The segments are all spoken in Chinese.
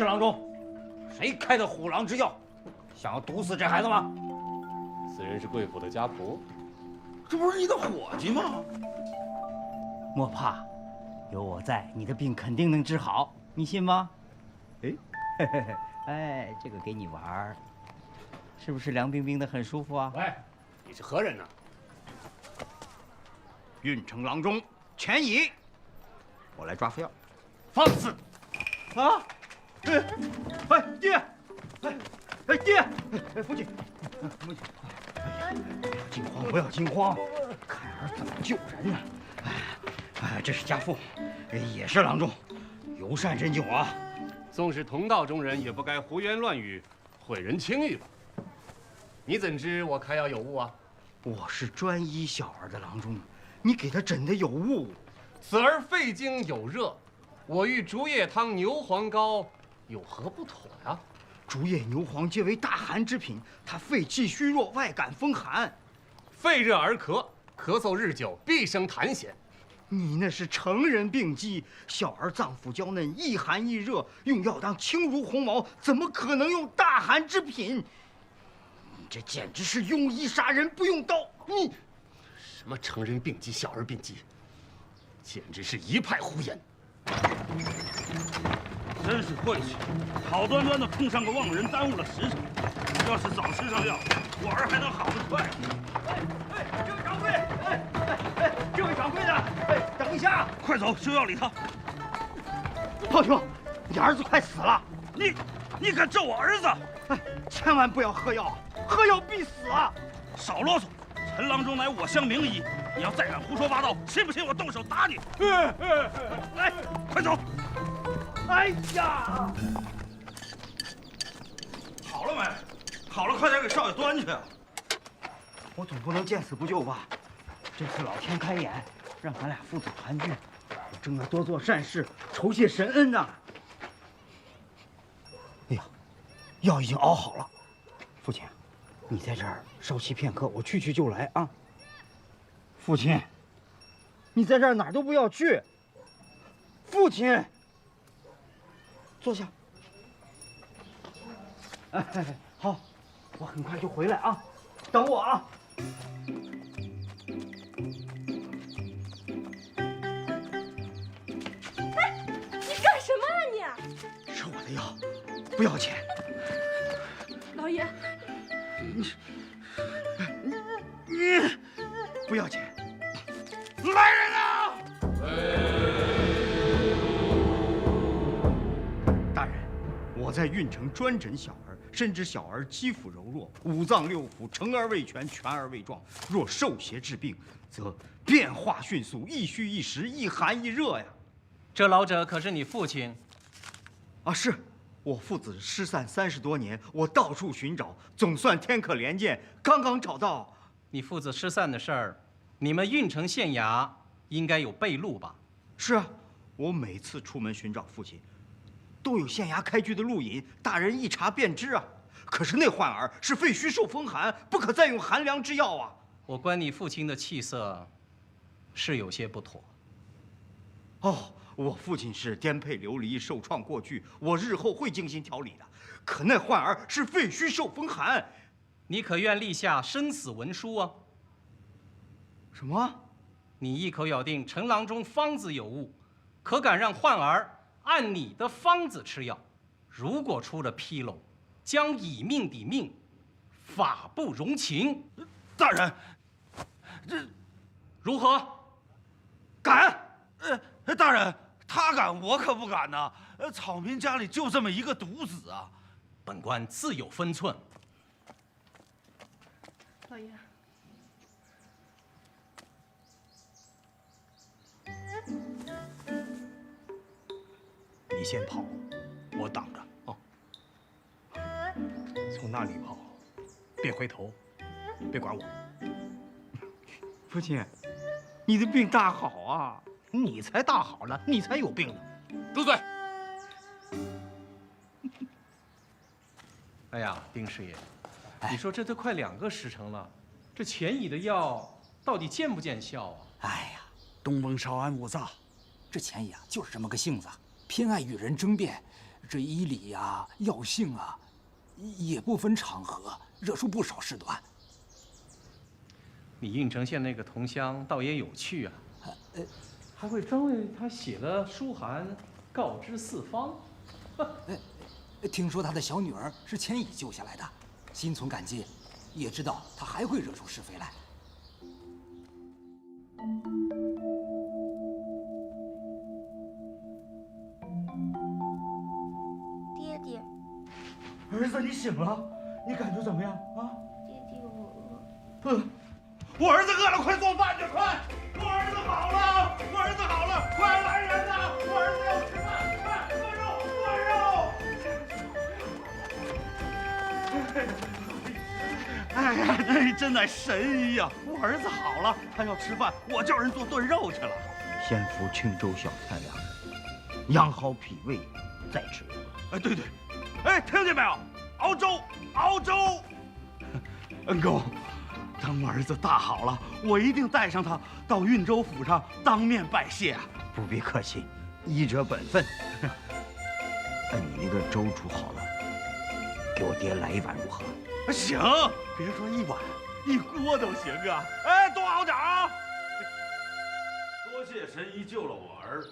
郎中，谁开的虎狼之药？想要毒死这孩子吗？此人是贵府的家仆，这不是你的伙计吗？莫怕，有我在，你的病肯定能治好，你信吗？哎，嘿嘿嘿，哎，这个给你玩儿，是不是凉冰冰的，很舒服啊？喂，你是何人呢？运城郎中钱乙，我来抓药。放肆！啊！哎，爹！哎，爹！哎，父亲，父亲，不要惊慌，不要惊慌，看儿怎么救人呢？哎，这是家父，也是郎中，尤善真救啊！纵是同道中人，也不该胡言乱语，毁人清誉吧？你怎知我开药有误啊？我是专医小儿的郎中，你给他诊的有误。此儿肺经有热，我欲竹叶汤牛黄膏，有何不妥呀？竹叶牛黄皆为大寒之品，他肺气虚弱，外感风寒，肺热而咳，咳嗽日久，必生痰涎。你那是成人病机，小儿脏腑娇嫩，易寒易热，用药当轻如鸿毛，怎么可能用大寒之品？你这简直是用医杀人，不用刀！你什么成人病机、小儿病机，简直是一派胡言！真是晦气，好端端的碰上个忘人，耽误了时辰。要是早吃上药，我儿还能好得快。这位掌柜，这位掌柜的，等一下，快走，休要理他。炮兄，你儿子快死了！你敢咒我儿子？千万不要喝药，喝药必死啊！少啰嗦，陈郎中乃我乡名医，你要再敢胡说八道，信不信我动手打你？来，快走！哎呀，好了没？好了，快点给少爷端去啊！我总不能见死不救吧？这次老天开眼，让咱俩父子团聚，我正要多做善事，酬谢神恩呐。哎呀，药已经熬好了，父亲，你在这儿稍息片刻，我去就来啊。父亲，你在这儿哪儿都不要去。父亲，坐下。好，我很快就回来啊，等我啊。你干什么啊你？是我的药，不要钱。老爷，你不要钱。来人啊！大人，我在运城专诊小儿，深知小儿肌肤柔弱，五脏六腑成而未全，全而未壮。若受邪治病，则变化迅速，一虚一实，一寒一热呀。这老者可是你父亲？啊，是我父子失散30多年，我到处寻找，总算天可怜见，刚刚找到。你父子失散的事儿，你们运城县衙应该有备录吧？是啊，我每次出门寻找父亲，都有县衙开具的录引，大人一查便知啊。可是那患儿是肺虚受风寒，不可再用寒凉之药啊。我观你父亲的气色，是有些不妥。哦，我父亲是颠沛流离，受创过剧，我日后会精心调理的。可那患儿是肺虚受风寒，你可愿立下生死文书啊？什么？你一口咬定陈郎中方子有误，可敢让患儿按你的方子吃药？如果出了纰漏，将以命抵命，法不容情。大人，这如何？敢？大人，他敢，我可不敢呐。草民家里就这么一个独子啊。本官自有分寸。老爷，你先跑，我挡着。哦，从那里跑，别回头，别管我。父亲，你的病大好啊！你才大好了，你才有病呢。住嘴！哎呀，丁师爷，你说这都快2个时辰了，这钱乙的药到底见不见效啊？哎呀，东翁稍安勿躁，这钱乙啊就是这么个性子，偏爱与人争辩，这依礼呀、药性啊，也不分场合，惹出不少事端。你郓城县那个同乡倒也有趣啊，还会专为他写了书函告知四方。听说他的小女儿是钱乙救下来的，心存感激，也知道他还会惹出是非来。爹爹，儿子，你醒了，你感觉怎么样啊？爹爹，我饿。我儿子饿了，快做饭去，快！我儿子好了，我儿子好了，快来人呐！我儿子要吃饭，快炖肉，炖肉！哎呀，那真乃神医呀！我儿子好了，他要吃饭，我叫人做炖肉去了。先服清粥小菜2人，养好脾胃，再吃肉。哎，对对，哎，听见没有？熬粥，熬粥！恩公。等我儿子大好了，我一定带上他到运州府上当面拜谢啊！不必客气，医者本分。你那个粥煮好了，给我爹来1碗如何？行，别说1碗，1锅都行啊！哎，多熬点啊！多谢神医救了我儿，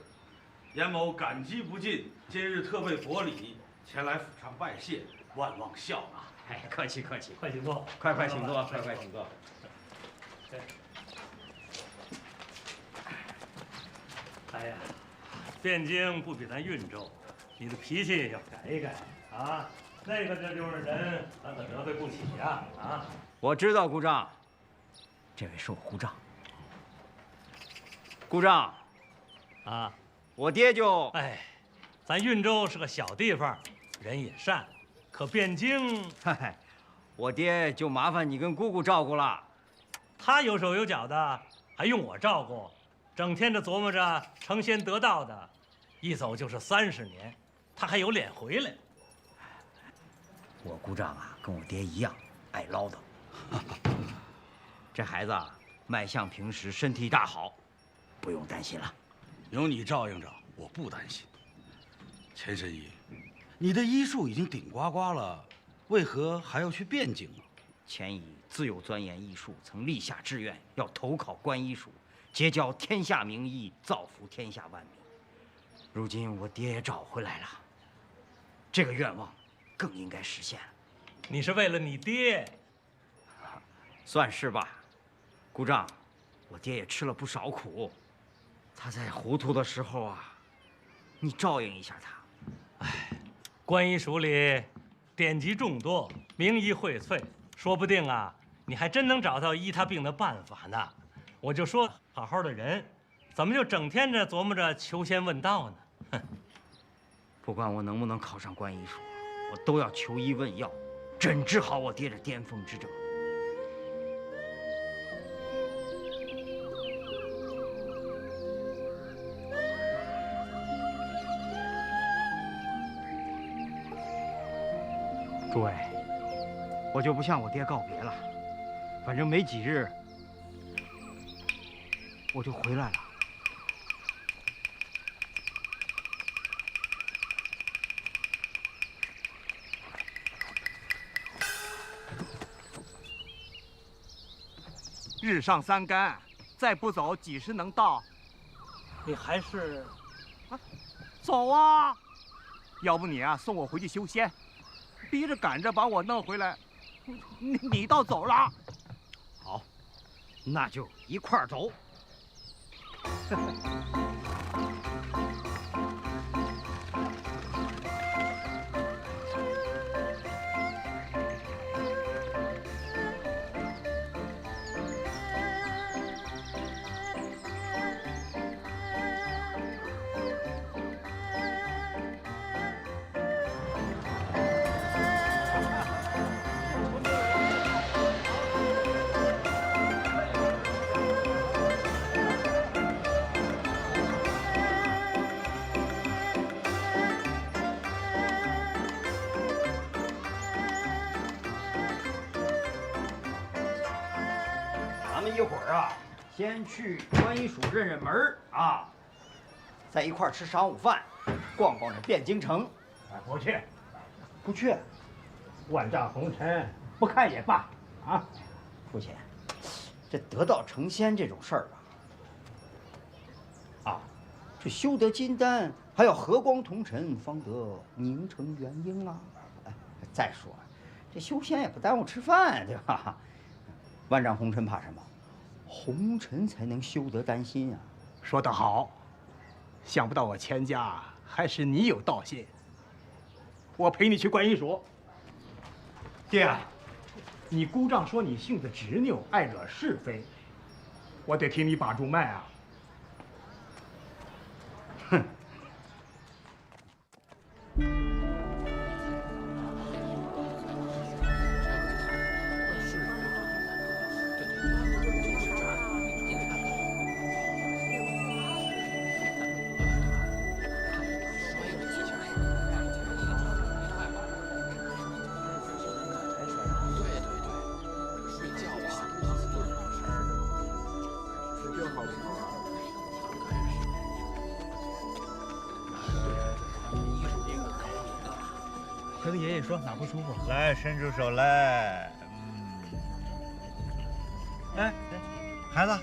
严某感激不尽。今日特备薄礼前来府上拜谢，万望效纳。哎，客气客气，快请坐，快请坐，快请坐。哎呀，汴京不比咱运州，你的脾气要改一改啊！那个这就是人，咱可得罪不起呀！啊！我知道，姑丈，这位是我姑丈。姑丈，啊，我爹就……哎，咱运州是个小地方，人也善，可汴京，嗨，我爹就麻烦你跟姑姑照顾了。他有手有脚的，还用我照顾？整天的琢磨着成仙得道的，一走就是30年，他还有脸回来？我姑丈啊，跟我爹一样爱唠叨。这孩子啊，脉象平时，身体大好，不用担心了。有你照应着，我不担心。钱神医，你的医术已经顶呱呱了，为何还要去汴京啊？钱乙自有钻研医术，曾立下志愿，要投考观医署，结交天下名医，造福天下万民。如今我爹也找回来了，这个愿望更应该实现了。你是为了你爹，算是吧。姑丈，我爹也吃了不少苦，他在糊涂的时候啊，你照应一下他。观医署里典籍众多，名医荟萃，说不定啊，你还真能找到医他病的办法呢。我就说，好好的人，怎么就整天着琢磨着求仙问道呢？哼！不管我能不能考上观医署，我都要求医问药，诊治好我爹这巅峰之症。诸位，我就不向我爹告别了，反正没几日我就回来了。日上3竿，再不走几时能到？你还是走啊！要不你啊送我回去修仙，逼着赶着把我弄回来，你倒走了。好，那就一块儿走。咱们一会儿啊，先去观医署认认门啊，在一块儿吃晌午饭，逛逛这汴京城，不去，不去。万丈红尘，不看也罢。啊，父亲，这得道成仙这种事儿吧，这修得金丹，还要和光同尘，方得凝成元婴啊。再说，这修仙也不耽误吃饭，对吧？万丈红尘怕什么？红尘才能修得丹心啊。说得好，想不到我钱家还是你有道心。我陪你去观音署。爹，你姑丈说你性子执拗，爱惹是非，我得替你把住脉啊。哼。跟爷爷说哪不舒服？来，伸出手来。哎，孩子，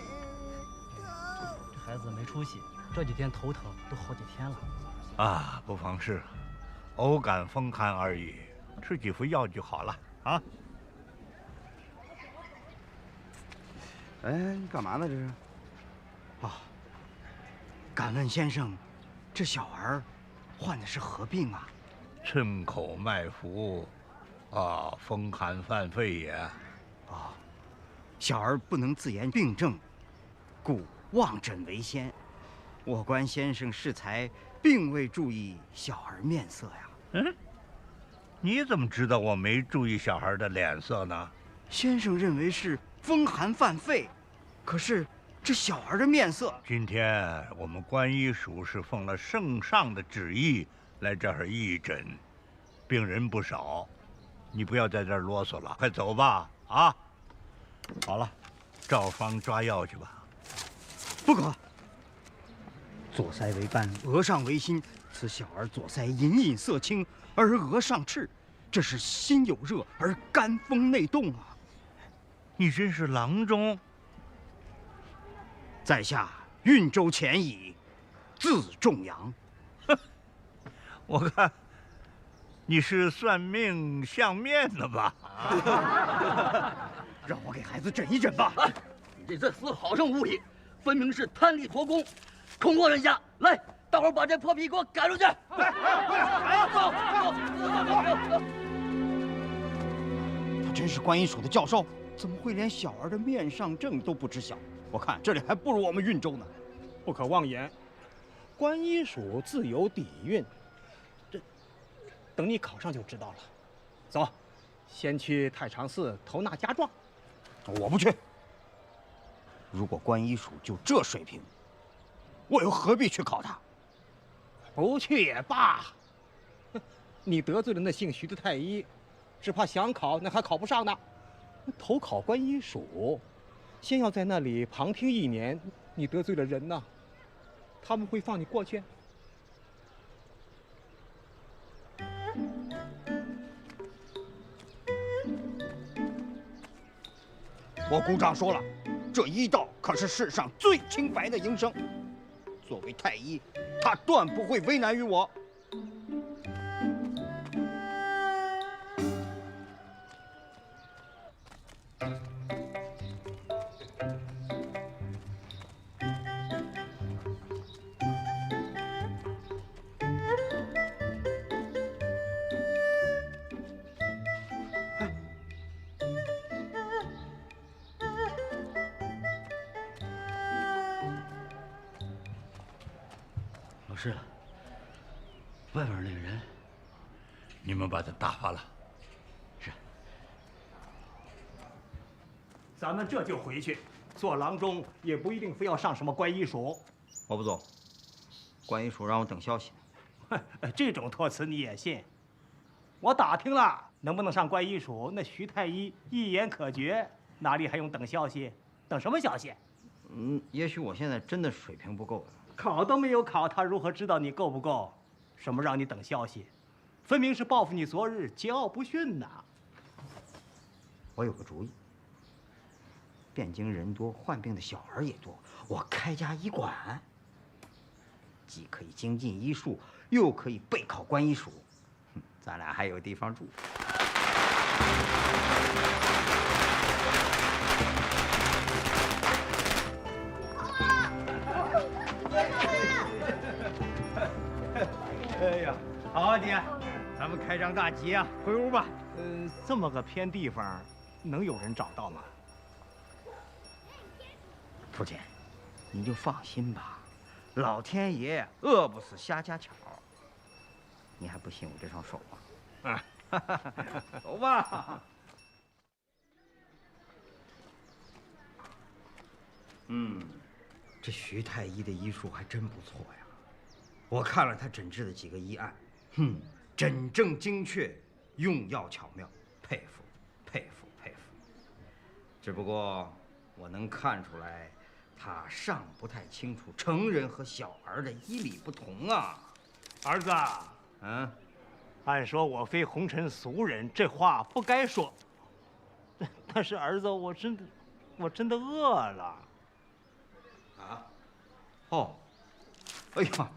这孩子没出息，这几天头疼都好几天了。啊，不妨事，偶感风寒而已，吃几副药就好了啊。哎，你干嘛呢？这是？啊，敢问先生，这小儿患的是何病啊？寸口脉浮，风寒犯肺也。小儿不能自言病症，故望诊为先。我观先生适才，并未注意小儿面色呀。你怎么知道我没注意小孩的脸色呢？先生认为是风寒犯肺，可是这小儿的面色……今天我们观医署是奉了圣上的旨意来这儿义诊，病人不少，你不要在这儿啰嗦了，快走吧！啊，好了，照方抓药去吧。不可，左腮为斑，额上为心。此小儿左腮隐隐色青，而额上赤，这是心有热而肝风内动啊！你真是郎中。在下运州前乙，字仲阳。我看你是算命相面的吧？让我给孩子诊一诊吧。你这厮好生无礼，分明是贪利托功，恐祸人家。来，大伙儿把这破皮给我赶出去！走。他真是观音署的教授，怎么会连小儿的面上症都不知晓？我看这里还不如我们运州呢。不可妄言，观音署自有底蕴。等你考上就知道了。走，先去太常寺投纳家状。我不去。如果观医署就这水平，我又何必去考他？不去也罢。你得罪了那姓徐的太医，只怕想考那还考不上呢。投考观医署，先要在那里旁听1年。你得罪了人呢，他们会放你过去？我姑丈说了，这医道可是世上最清白的营生。作为太医，他断不会为难于我。老师，外边那个人，你们把他打发了。是。咱们这就回去。做郎中也不一定非要上什么观医署。我不走，观医署让我等消息。这种托词你也信？我打听了，能不能上观医署，那徐太医一言可决，哪里还用等消息？等什么消息？也许我现在真的水平不够。考都没有考，他如何知道你够不够？什么让你等消息？分明是报复你昨日桀骜不驯呐！我有个主意，汴京人多，患病的小孩也多，我开家医馆，既可以精进医术，又可以备考观医署，咱俩还有地方住。哎呀，好啊，爹，咱们开张大吉啊！回屋吧。这么个偏地方，能有人找到吗？父亲，你就放心吧，老天爷饿不死瞎家巧。你还不信我这双手吗？走吧。这徐太医的医术还真不错呀。我看了他诊治的几个医案，诊症精确，用药巧妙，佩服，佩服，佩服。只不过我能看出来，他尚不太清楚成人和小儿的医理不同啊。儿子，按说我非红尘俗人，这话不该说。但是儿子，我真的饿了。啊？哦，哎呀！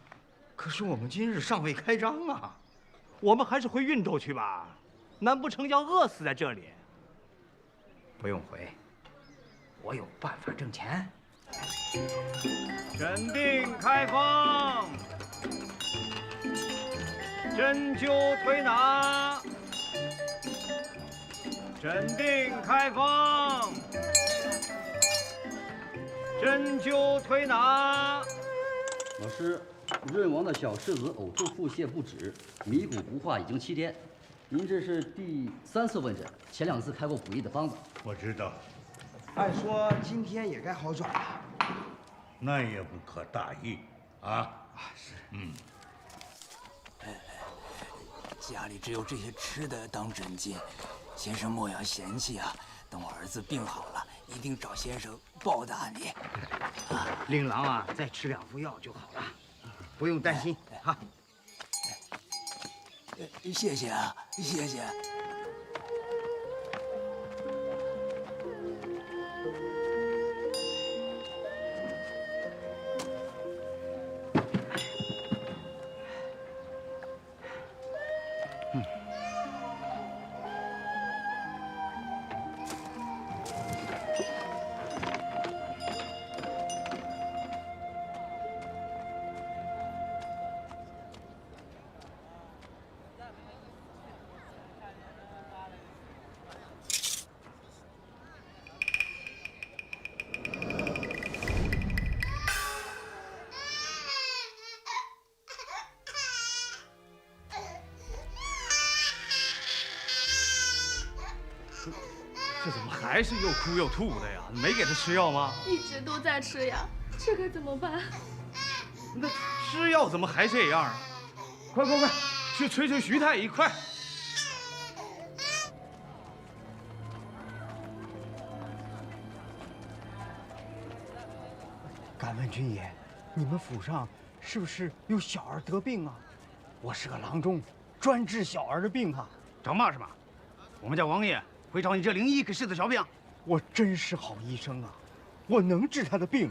可是我们今日尚未开张啊，我们还是回运州去吧，难不成要饿死在这里？不用回，我有办法挣钱。诊病开方，针灸推拿。诊病开方，针灸推拿。老师。润王的小世子呕吐腹泻不止，迷谷不化已经7天。您这是第3次问诊，前2次开过补益的方子。我知道。按说今天也该好转了。那也不可大意啊！是。家里只有这些吃的当诊金，先生莫要嫌弃啊。等我儿子病好了，一定找先生报答你。令郎啊，再吃2副药就好了。不用担心哈。谢谢啊，谢谢。这怎么还是又哭又吐的呀？没给他吃药吗？一直都在吃呀，这该怎么办？那吃药怎么还这样啊？快，去催徐太医，快！敢问军爷，你们府上是不是有小儿得病啊？我是个郎中，专治小儿的病啊。找骂是吧？我们家王爷会找你这灵医给治的小病？我真是好医生啊，我能治他的病，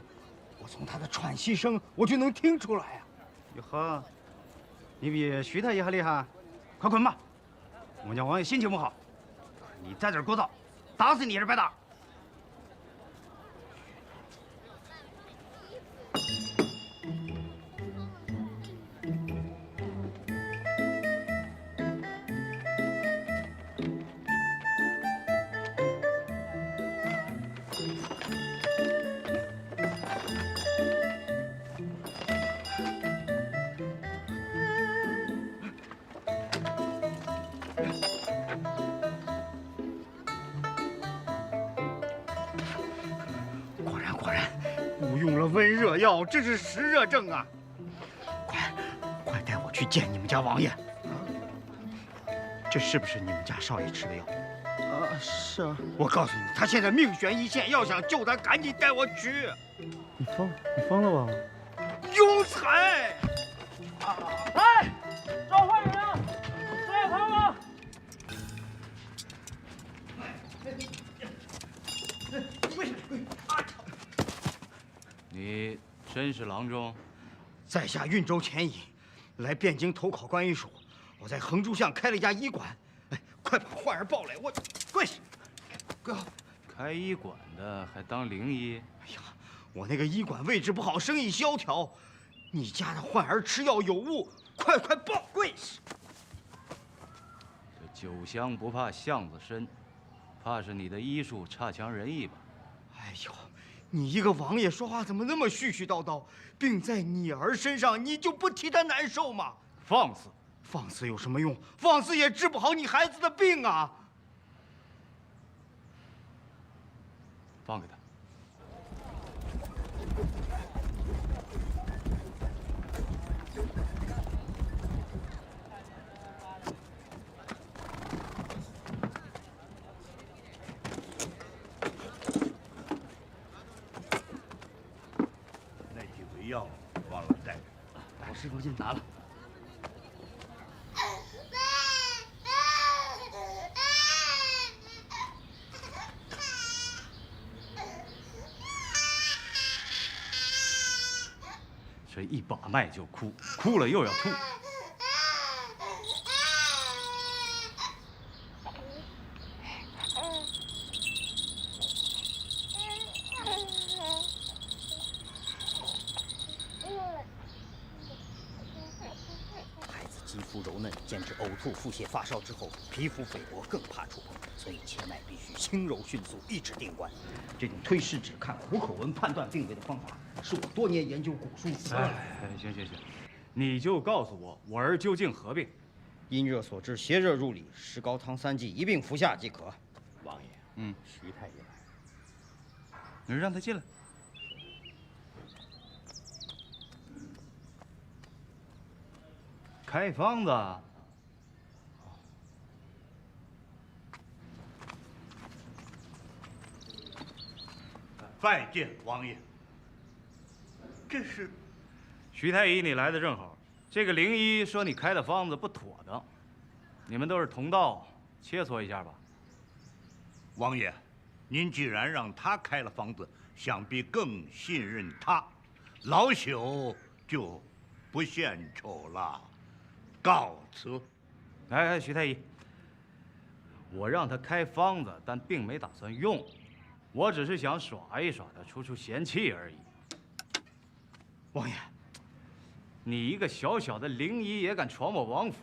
我从他的喘息声我就能听出来啊。哟呵，你比徐太医还厉害？快滚吧！我们家王爷心情不好，你在这儿聒噪，打死你也是白打。果然，误用了温热药，这是实热症啊！快带我去见你们家王爷。这是不是你们家少爷吃的药？是啊。我告诉你，他现在命悬一线，要想救他，赶紧带我去。你疯了吧？庸才！哎，召唤人啊！你真是郎中？在下运州前尹，来汴京投考关医署。我在横珠巷开了一家医馆，哎，快把焕儿抱来！我跪下，哥。开医馆的还当灵医？哎呀，我那个医馆位置不好，生意萧条。你家的焕儿吃药有误，快抱！跪下。这酒香不怕巷子深，怕是你的医术差强人意吧？哎呦，你一个王爷说话怎么那么絮絮叨叨？病在你儿身上，你就不替他难受吗？放肆！放肆有什么用？放肆也治不好你孩子的病啊！放开他！那几味药忘了带。我师傅去拿了。这一把脉就哭，哭了又要吐。孩子肌肤柔嫩，兼之呕吐、腹泻、发烧之后，皮肤肥薄，更怕触碰，所以切脉必须轻柔迅速，一指定观。这种推试指看虎口纹判断病危的方法，是我多年研究古书。行，你就告诉我，我儿究竟何病？因热所致，邪热入里，石膏汤3剂，一并服下即可。王爷，徐太医来，你让他进来。开方子。拜见王爷。这是徐太医，你来的正好。这个灵医说你开的方子不妥当，你们都是同道，切磋一下吧。王爷，您既然让他开了方子，想必更信任他，老朽就不献丑了，告辞。哎，徐太医，我让他开方子，但并没打算用，我只是想耍一耍他，出闲气而已。王爷，你一个小小的灵医也敢闯我王府，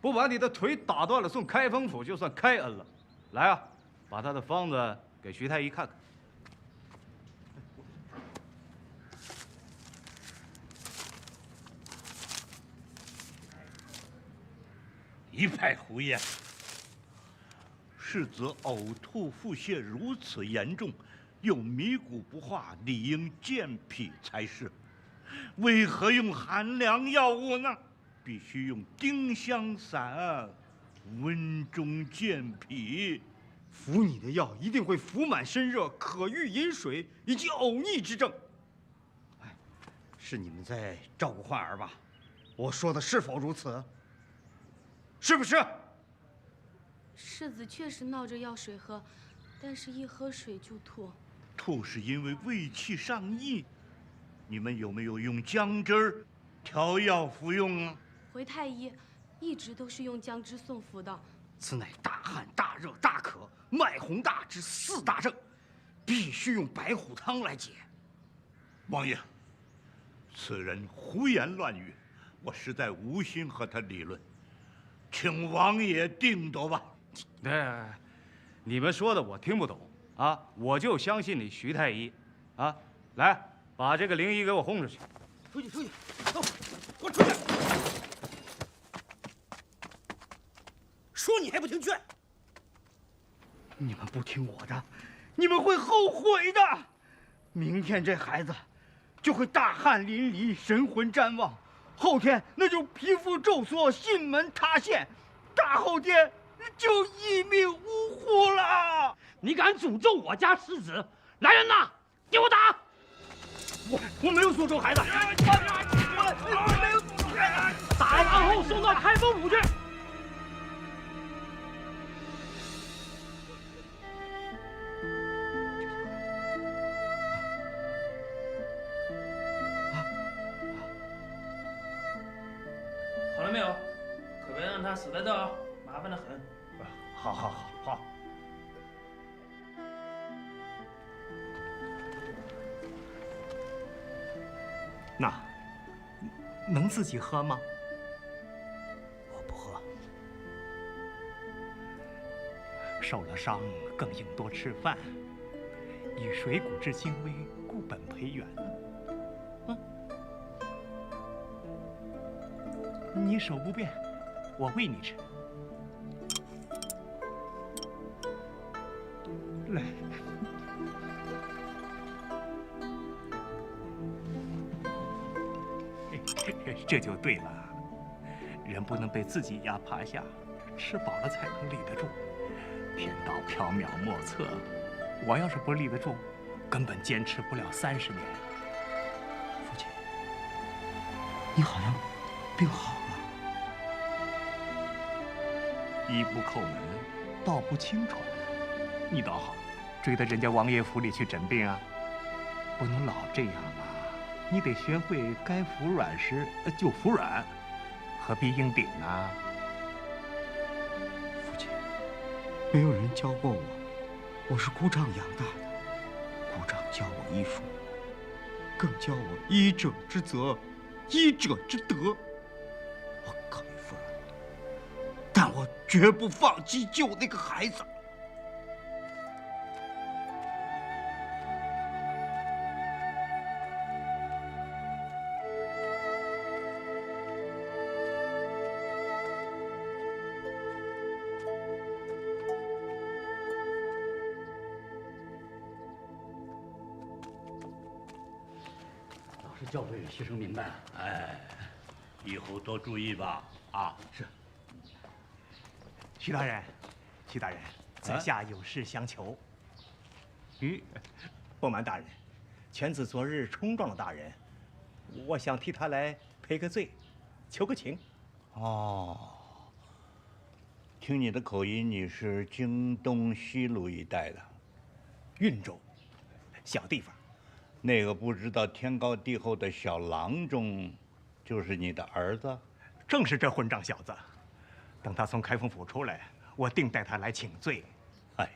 不把你的腿打断了送开封府，就算开恩了。来啊，把他的方子给徐太医看看。一派胡言！世子呕吐腹泻如此严重，又迷骨不化，理应健脾才是。为何用寒凉药物呢？必须用丁香散，温中健脾。服你的药一定会腹满身热，渴欲饮水，以及呕逆之症。哎，是你们在照顾焕儿吧？我说的是否如此？是不是？世子确实闹着要水喝，但是一喝水就吐。吐是因为胃气上逆。你们有没有用姜汁儿调药服用啊？回太医一直都是用姜汁送服的。此乃大汗、大热、大渴、脉洪大之4大症，必须用白虎汤来解。王爷，此人胡言乱语，我实在无心和他理论，请王爷定夺吧。哎，你们说的我听不懂啊，我就相信你徐太医，啊，来，把这个灵医给我轰出去。出去，走，给我出去！说你还不听劝？你们不听我的，你们会后悔的。明天这孩子就会大汗淋漓，神魂瞻望；后天那就皮肤皱缩，心门塌陷；大后天就一命呜呼了。你敢诅咒我家世子？来人呐，给我打！我没有诅咒孩子，我没有诅咒孩子。打完后送到开封府去。他死在这儿，麻烦的很。好好好好。那能自己喝吗？我不喝。受了伤更应多吃饭，以水谷之精微，固本培元。你手不便，我喂你吃。来，这就对了。人不能被自己压趴下，吃饱了才能立得住。天道缥缈莫测，我要是不立得住，根本坚持不了30年。父亲，你好像病好了。一不叩门，道不轻传。你倒好，追到人家王爷府里去诊病啊！不能老这样啊！你得学会该服软时就服软，何必硬顶呢？父亲，没有人教过我，我是姑丈养大的。姑丈教我医术，更教我医者之责，医者之德。我可以服软，但我绝不放弃救那个孩子。教诲学生明白。哎，以后多注意吧。啊，是。徐大人，徐大人，在下有事相求。不瞒大人，犬子昨日冲撞了大人，我想替他来赔个罪，求个情。哦，听你的口音，你是京东西路一带的，运州，小地方。那个不知道天高地厚的小郎中，就是你的儿子？正是这混账小子。等他从开封府出来，我定带他来请罪。哎，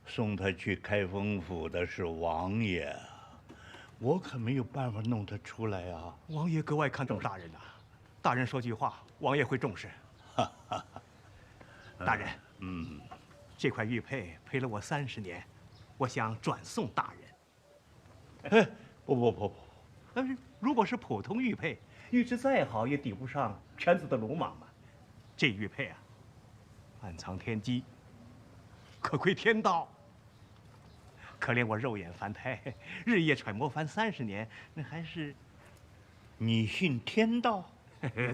送他去开封府的是王爷，我可没有办法弄他出来啊。王爷格外看重大人呐，大人说句话，王爷会重视。大人，这块玉佩陪了我30年，我想转送大人。不，但是如果是普通玉佩，玉质再好也抵不上犬子的鲁莽嘛。这玉佩啊，暗藏天机，可窥天道。可怜我肉眼凡胎，日夜揣摩凡30年，那还是……你信天道？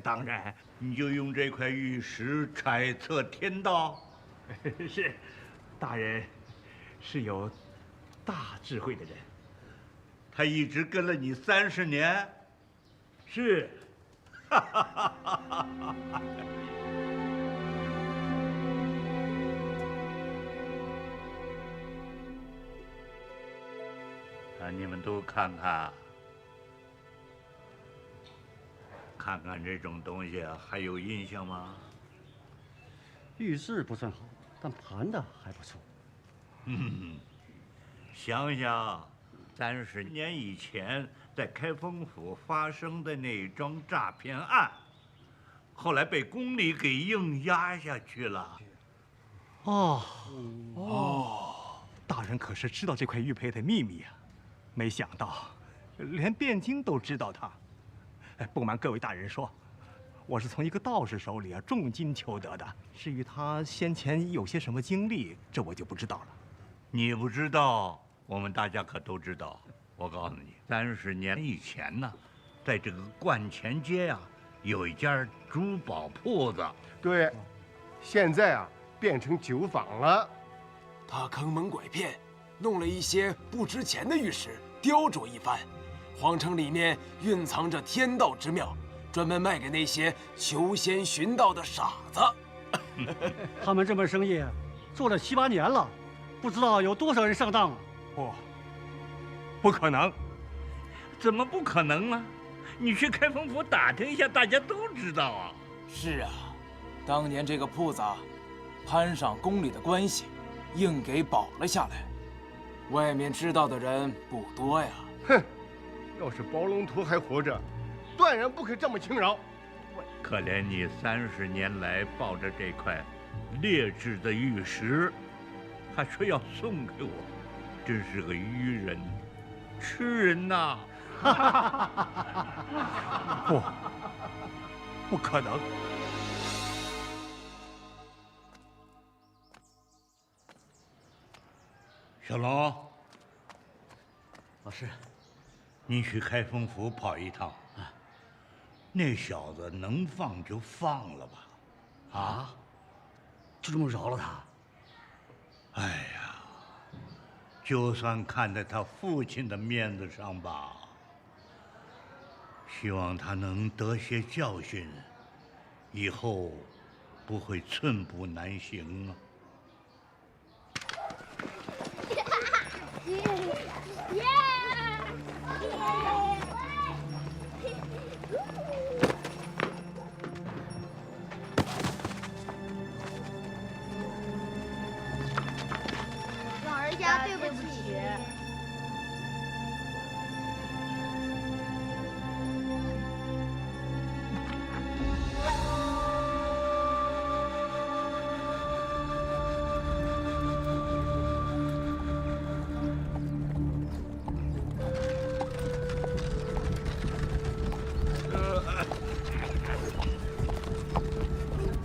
当然，你就用这块玉石揣测天道。是，大人是有大智慧的人。他一直跟了你30年。是。你们都看看，看看这种东西还有印象吗？玉质不算好，但盘的还不错。想想30年以前在开封府发生的那桩诈骗案，后来被宫里给硬压下去了。大人可是知道这块玉佩的秘密啊！没想到，连汴京都知道它。不瞒各位大人说，我是从一个道士手里重金求得的。至于他先前有些什么经历，这我就不知道了。你不知道，我们大家可都知道。我告诉你，30年以前呢，在这个观前街呀，有一家珠宝铺子。对，现在啊变成酒坊了。他坑蒙拐骗，弄了一些不值钱的玉石，雕琢一番，谎称里面蕴藏着天道之妙，专门卖给那些求仙寻道的傻子。他们这门生意做了7、8年了，不知道有多少人上当了。不可能！怎么不可能呢？你去开封府打听一下，大家都知道啊。是啊，当年这个铺子攀上宫里的关系，硬给保了下来。外面知道的人不多呀。哼，要是包龙图还活着，断然不肯这么轻饶。可怜你30年来抱着这块劣质的玉石，还说要送给我，真是个愚人，痴人呐！不可能！小龙，老师，你去开封府跑一趟。那小子能放就放了吧？啊？就这么饶了他？哎呀，就算看在他父亲的面子上吧。希望他能得些教训，以后不会寸步难行啊。老人家，对不起。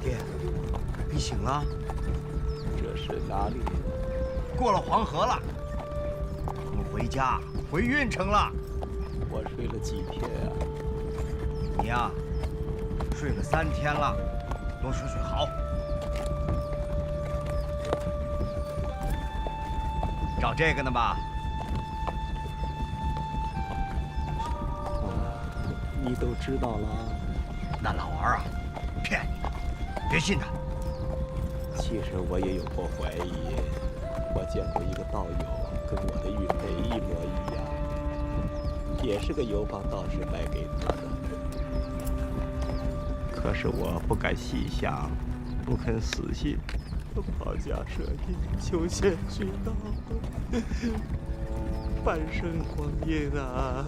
爹，你醒了？这是哪里？过了黄河了，我们回家，回运城了。我睡了几天啊？你呀，睡了3天了，多睡睡好。找这个呢吧？你都知道了？那老儿啊，骗你的，别信他。其实我也有过怀疑。我见过一个道友，跟我的玉佩一模一样，也是个游方道士卖给他的。可是我不敢细想，不肯死信，抛家舍地，求仙寻道，半生光阴啊！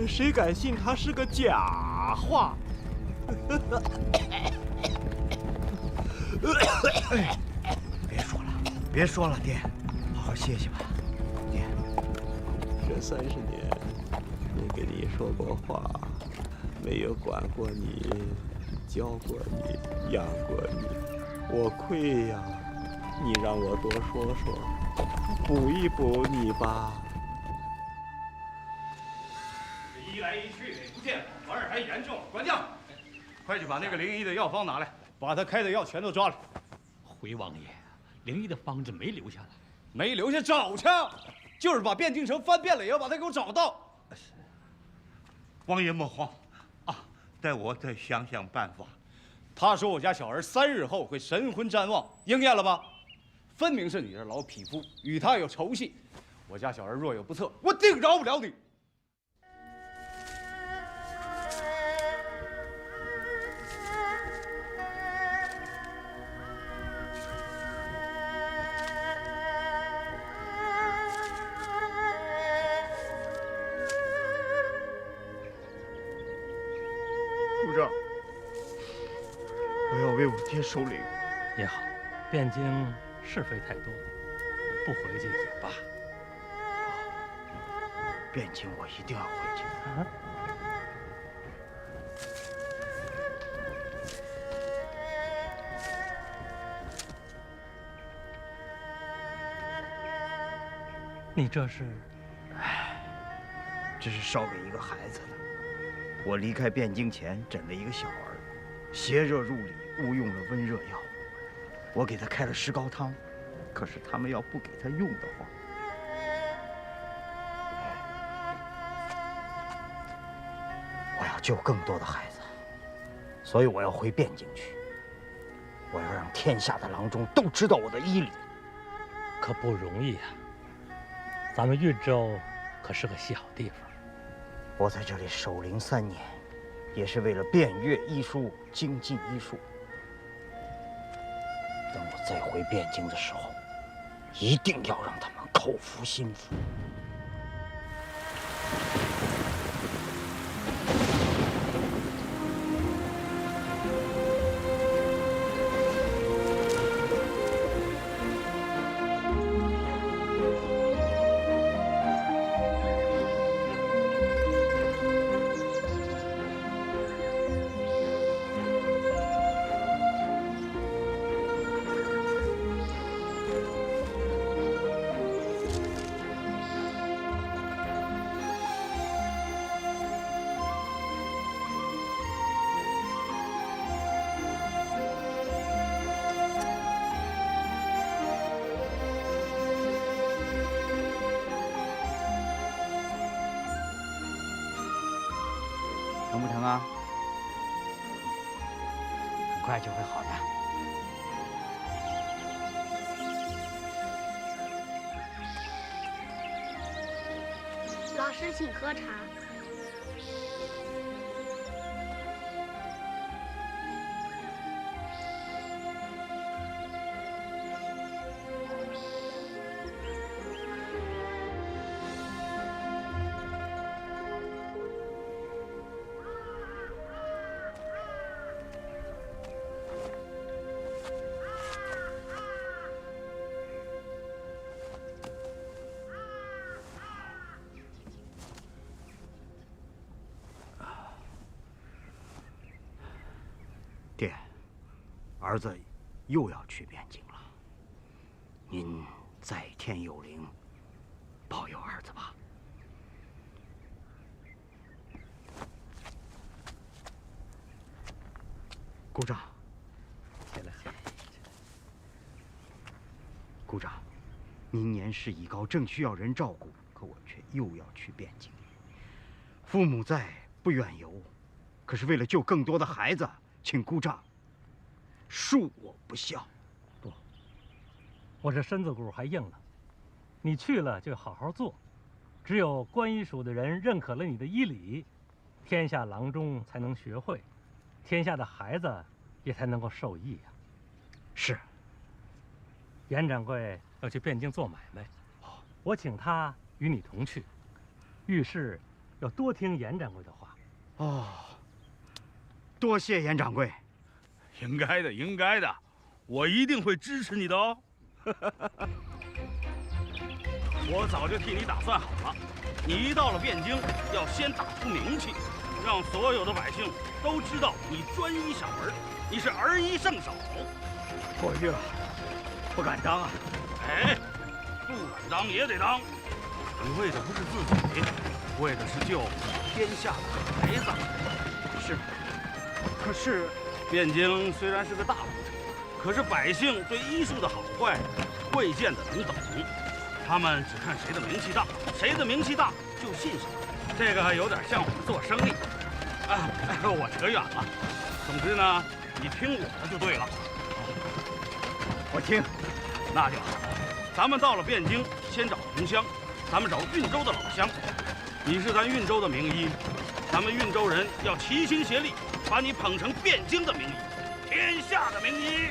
谁敢信他是个假话？别说了，爹，好好歇歇吧。爹，这30年，没跟你说过话，没有管过你，教过你，养过你，我亏呀！你让我多说说，补一补你吧。一来一去不见好，反而还严重。管家，快去把那个灵医的药方拿来，把他开的药全都抓来。回王爷，灵医的方子没留下来，没留下找去，就是把汴京城翻遍了，也要把他给我找到。王爷莫慌啊，待我再想想办法。他说我家小儿3日后会神魂瞻望，应验了吧？分明是你这老匹夫与他有仇隙。我家小儿若有不测，我定饶不了你。姑丈，我要为我爹守灵。也好，汴京是非太多，不回去也罢。汴京我一定要回去。啊？你这是？这是烧给一个孩子的。我离开汴京前诊了一个小儿，邪热入里，误用了温热药。我给他开了石膏汤，可是他们要不给他用的话，我要救更多的孩子，所以我要回汴京去。我要让天下的郎中都知道我的医理。可不容易啊！咱们运州可是个小地方。我在这里守灵3年，也是为了遍阅医书、精进医术。等我再回汴京的时候，一定要让他们口服心服。疼不疼啊？很快就会好的。老师，请喝茶。爹，儿子又要去汴京了。您在天有灵，保佑儿子吧。鼓掌。起来。鼓掌。您年事已高，正需要人照顾，可我却又要去汴京。父母在，不远游，可是为了救更多的孩子。请姑丈恕我不孝。不，我这身子骨还硬呢。你去了就好好做，只有观医署的人认可了你的医理，天下郎中才能学会，天下的孩子也才能够受益呀。是。严掌柜要去汴京做买卖，我请他与你同去，遇事要多听严掌柜的话。哦。多谢严掌柜。应该的，应该的，我一定会支持你的哦。我早就替你打算好了，你一到了汴京，要先打出名气，让所有的百姓都知道你专医小儿，你是儿医圣手。我呀，不敢当啊。哎，不敢当也得当。你为的不是自己，为的是救天下的孩子。是。可是，汴京虽然是个大都城，可是百姓对医术的好坏未见得能懂。他们只看谁的名气大，谁的名气大就信谁。这个有点像我们做生意。我扯远了。总之呢，你听我的就对了。我听。那就好。咱们到了汴京，先找同乡，咱们找运州的老乡。你是咱运州的名医，咱们运州人要齐心协力。把你捧成汴京的名医，天下的名医。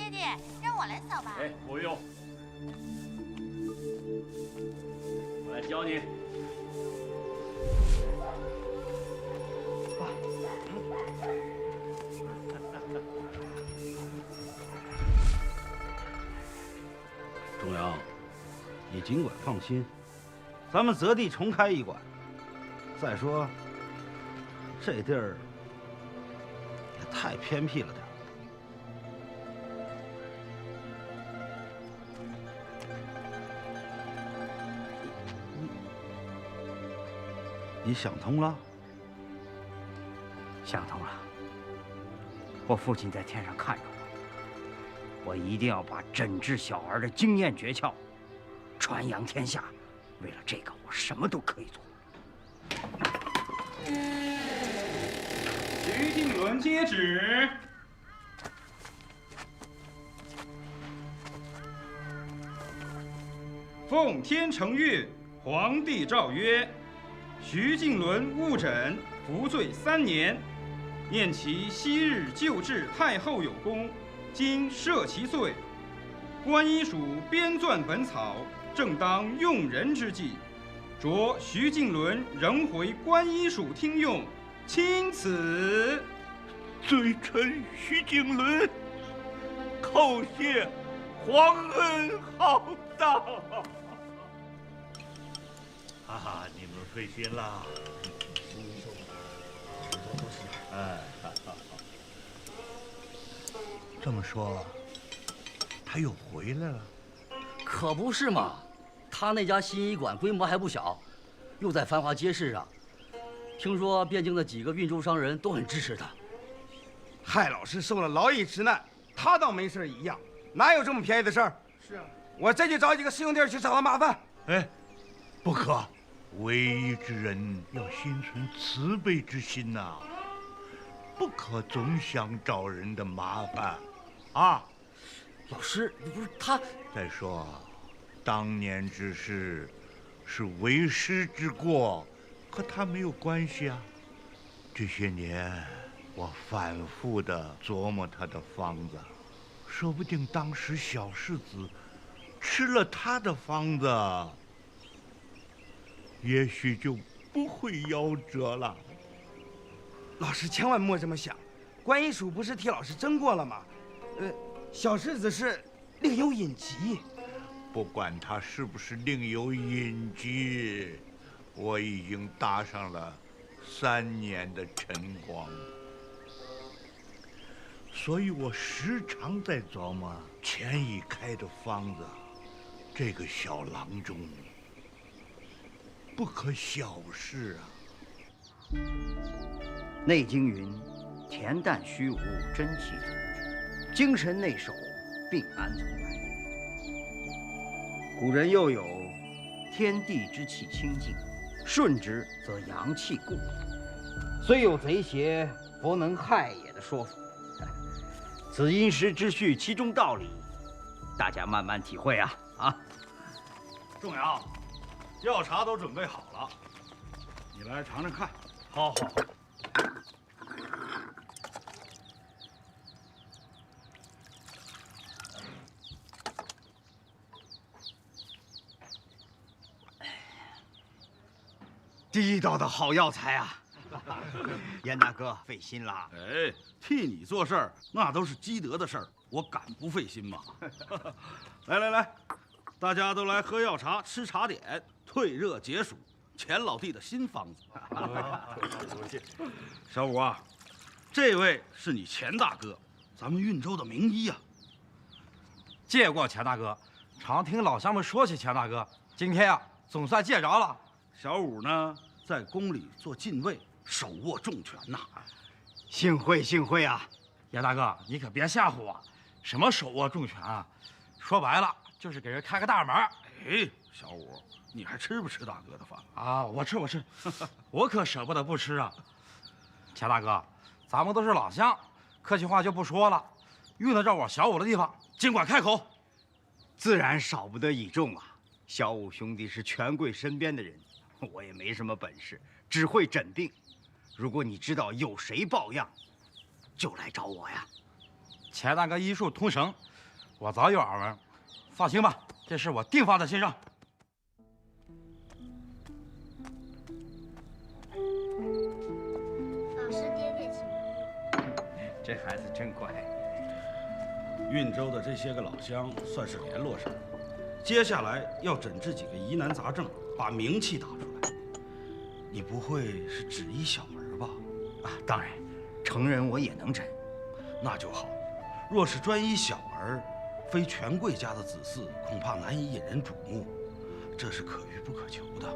爹，让我来扫吧。哎，不用，我来教你。中央，你尽管放心，咱们择地重开医馆。再说，这地儿也太偏僻了点。你想通了？想通了。我父亲在天上看着我。我一定要把诊治小儿的经验诀窍传扬天下。为了这个，我什么都可以做。徐定伦接旨。奉天承运，皇帝诏曰：徐敬伦误诊，服罪3年，念其昔日救治太后有功，今赦其罪。观医署编撰本草，正当用人之际，着徐敬伦仍回观医署听用，钦此。罪臣徐敬伦叩谢皇恩浩荡。你们费心了。这么说，他又回来了？可不是嘛，他那家新医馆规模还不小，又在繁华街市上。听说汴京的几个运输商人都很支持他。害老师受了劳役之难，他倒没事一样，哪有这么便宜的事儿？是啊，我再去找几个师兄弟去找他麻烦。哎，不可，为医之人要心存慈悲之心呐，不可总想找人的麻烦，啊！老师，你不是他？再说，当年之事是为师之过，和他没有关系啊。这些年，我反复地琢磨他的方子，说不定当时小世子吃了他的方子，也许就不会夭折了。老师千万莫这么想，观医署不是替老师争过了吗？小世子是另有隐疾。不管他是不是另有隐疾，我已经搭上了3年的晨光，所以我时常在琢磨钱已开的方子，这个小郎中不可小视啊。内经云：恬淡虚无，真气足；精神内守，病安从来。古人又有天地之气清净，顺之则阳气固，虽有贼邪，弗能害也的说法。此因时之序，其中道理，大家慢慢体会啊！仲阳，药茶都准备好了，你来尝尝看。好。地道的好药材啊！严大哥费心了。哎，替你做事儿那都是积德的事儿，我敢不费心吗？来，大家都来喝药茶，吃茶点，退热解暑。钱老弟的新方子。多谢。小五啊，这位是你钱大哥，咱们运州的名医啊。借过钱大哥，常听老乡们说起钱大哥，今天啊总算借着了。小五呢，在宫里做禁卫，手握重权呐。幸会啊！严大哥，你可别吓唬我，什么手握重权啊？说白了就是给人开个大门。哎，小五，你还吃不吃大哥的饭啊？我吃，我可舍不得不吃啊。钱大哥，咱们都是老乡，客气话就不说了，用得着我小五的地方，尽管开口。自然少不得倚重啊！小五兄弟是权贵身边的人，我也没什么本事，只会诊病。如果你知道有谁抱恙，就来找我呀。钱大哥医术通神，我早有耳闻。放心吧，这事我定放在心上。老师，爹爹请。这孩子真乖。运州的这些个老乡算是联络上了，接下来要诊治几个疑难杂症，把名气打出来。你不会是只医小儿吧？啊，当然，成人我也能诊。那就好。若是专医小儿，非权贵家的子嗣，恐怕难以引人瞩目，这是可遇不可求的。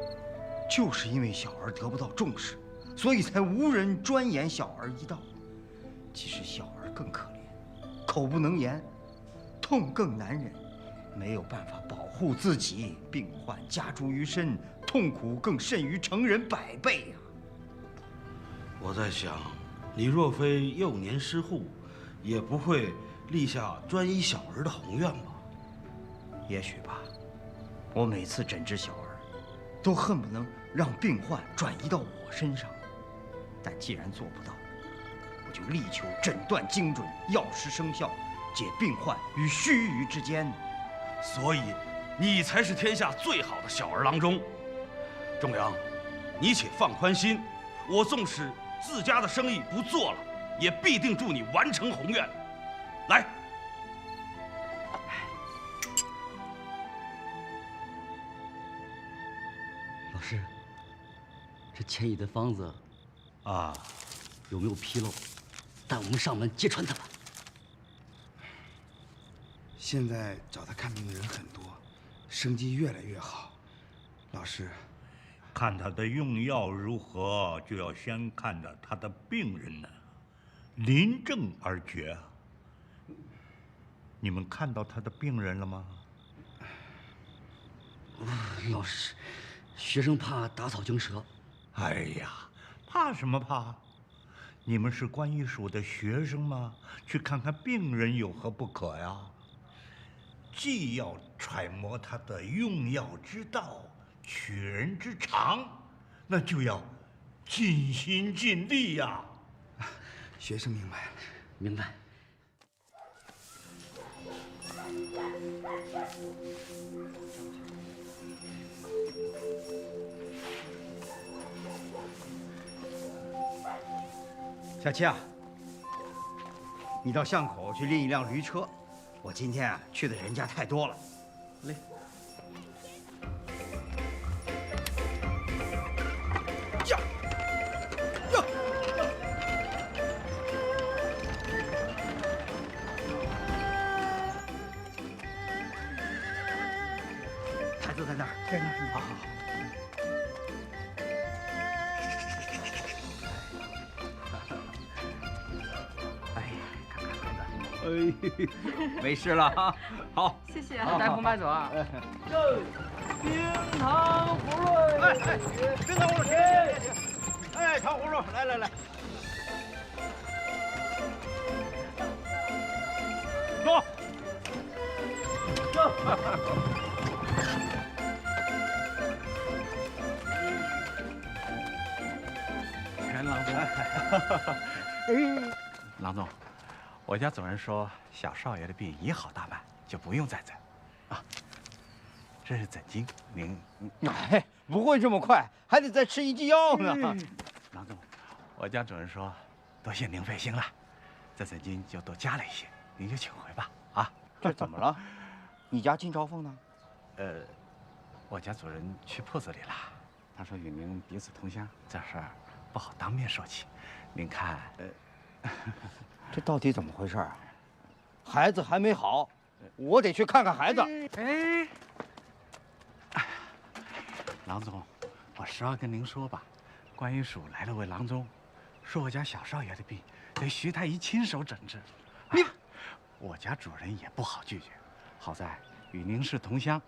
就是因为小儿得不到重视，所以才无人专研小儿医道。其实小儿更可怜，口不能言，痛更难忍，没有办法保护自己，病患加诸于身，痛苦更甚于成人100倍呀。我在想，你若非幼年失护，也不会立下专医小儿的宏愿吧？也许吧。我每次诊治小儿，都恨不能让病患转移到我身上，但既然做不到，我就力求诊断精准，药师生效，解病患于须臾之间。所以，你才是天下最好的小儿郎中。仲阳，你且放宽心，我纵使自家的生意不做了，也必定助你完成宏愿。来。老师，这钱乙的方子啊，有没有纰漏？带我们上门揭穿他吧。现在找他看病的人很多，生机越来越好。老师，看他的用药如何，就要先看着他的病人呢，临症而决。你们看到他的病人了吗？老师，学生怕打草惊蛇。哎呀，怕什么怕？你们是观医署的学生吗？去看看病人有何不可呀？既要揣摩他的用药之道，取人之长，那就要尽心尽力呀。学生明白了，明白。小七啊，你到巷口去拎一辆驴车，我今天啊去的人家太多了。嘞。呀呀！孩子在那儿，在那儿。好好好。没事了啊，好，谢谢，带红白走啊。冰糖葫芦，哎，冰糖葫芦，哎，糖葫芦，来来来，走，走。袁郎中，郎中。我家主人说，小少爷的病也好大半，就不用再诊啊。这是诊金，您哎，不会这么快，还得再吃一剂药呢。郎中，我家主人说，多谢您费心了，这诊金就多加了一些，您就请回吧。啊，这怎么了？你家金朝凤呢？我家主人去铺子里了。他说与您彼此同乡，这事儿不好当面说起。您看，这到底怎么回事啊？孩子还没好，我得去看看孩子。哎，郎总，我实话跟您说吧，观医署来了位郎中，说我家小少爷的病得徐太医亲手诊治。你，我家主人也不好拒绝，好在与您是同乡，